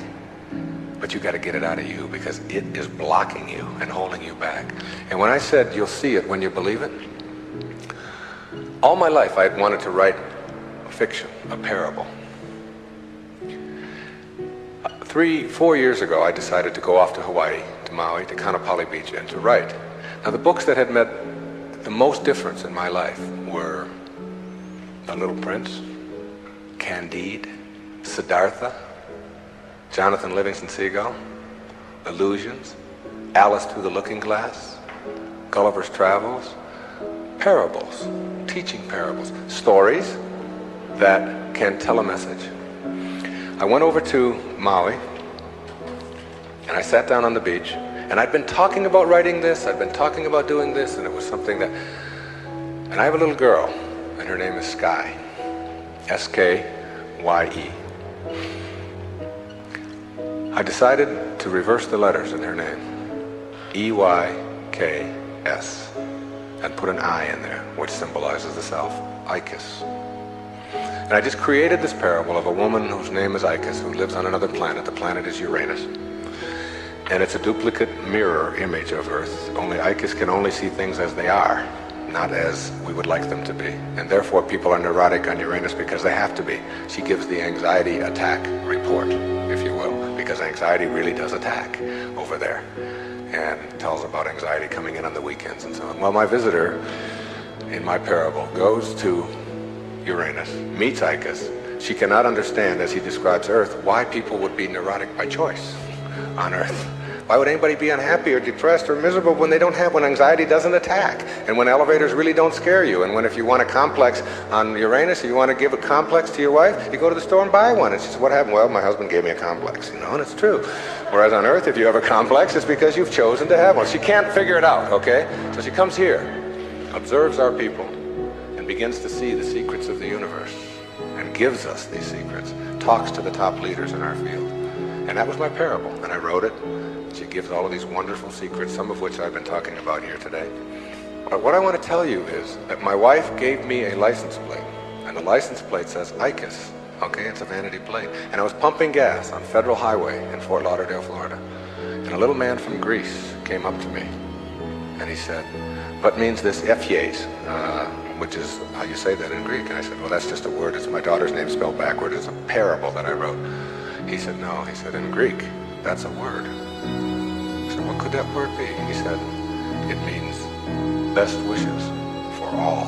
But you got to get it out of you, because it is blocking you and holding you back. And when I said you'll see it when you believe it, all my life I had wanted to write a fiction, a parable. 3-4 years ago I decided to go off to Hawaii, to Maui, to Kaanapali Beach, and to write. Now the books that had made the most difference in my life were The Little Prince, Candide, Siddhartha, Jonathan Livingston Seagull, Illusions, Alice Through the Looking Glass, Gulliver's Travels, parables, teaching parables, stories that can tell a message. I went over to Maui And I sat down on the beach, and I'd been talking about writing this, I'd been talking about doing this, and it was something that... And I have a little girl, and her name is Sky. S-K-Y-E. I decided to reverse the letters in her name. E-Y-K-S. And put an I in there, which symbolizes the self. Icus. And I just created this parable of a woman whose name is Icus, who lives on another planet. The planet is Uranus. And it's a duplicate mirror image of Earth. Only Icus can only see things as they are, not as we would like them to be. And therefore people are neurotic on Uranus because they have to be. She gives the anxiety attack report, if you will, because anxiety really does attack over there. And tells about anxiety coming in on the weekends and so on. Well, my visitor in my parable goes to Uranus, meets Icus. She cannot understand, as he describes Earth, why people would be neurotic by choice on Earth. Why would anybody be unhappy or depressed or miserable when anxiety doesn't attack? And when elevators really don't scare you? And when if you want a complex on Uranus, if you want to give a complex to your wife, you go to the store and buy one. And she says, what happened? Well, my husband gave me a complex, and it's true. Whereas on Earth, if you have a complex, it's because you've chosen to have one. She can't figure it out, okay? So she comes here, observes our people, and begins to see the secrets of the universe, and gives us these secrets, talks to the top leaders in our field. And that was my parable, and I wrote it. She gives all of these wonderful secrets, some of which I've been talking about here today. But what I want to tell you is that my wife gave me a license plate, and the license plate says Icus. Okay, it's a vanity plate. And I was pumping gas on Federal Highway in Fort Lauderdale, Florida. And a little man from Greece came up to me, and he said, what means this Ephies, which is how you say that in Greek? And I said, well, that's just a word. It's my daughter's name spelled backward. It's a parable that I wrote. He said, no. He said, in Greek, that's a word. So what could that word be? He said, it means best wishes for all.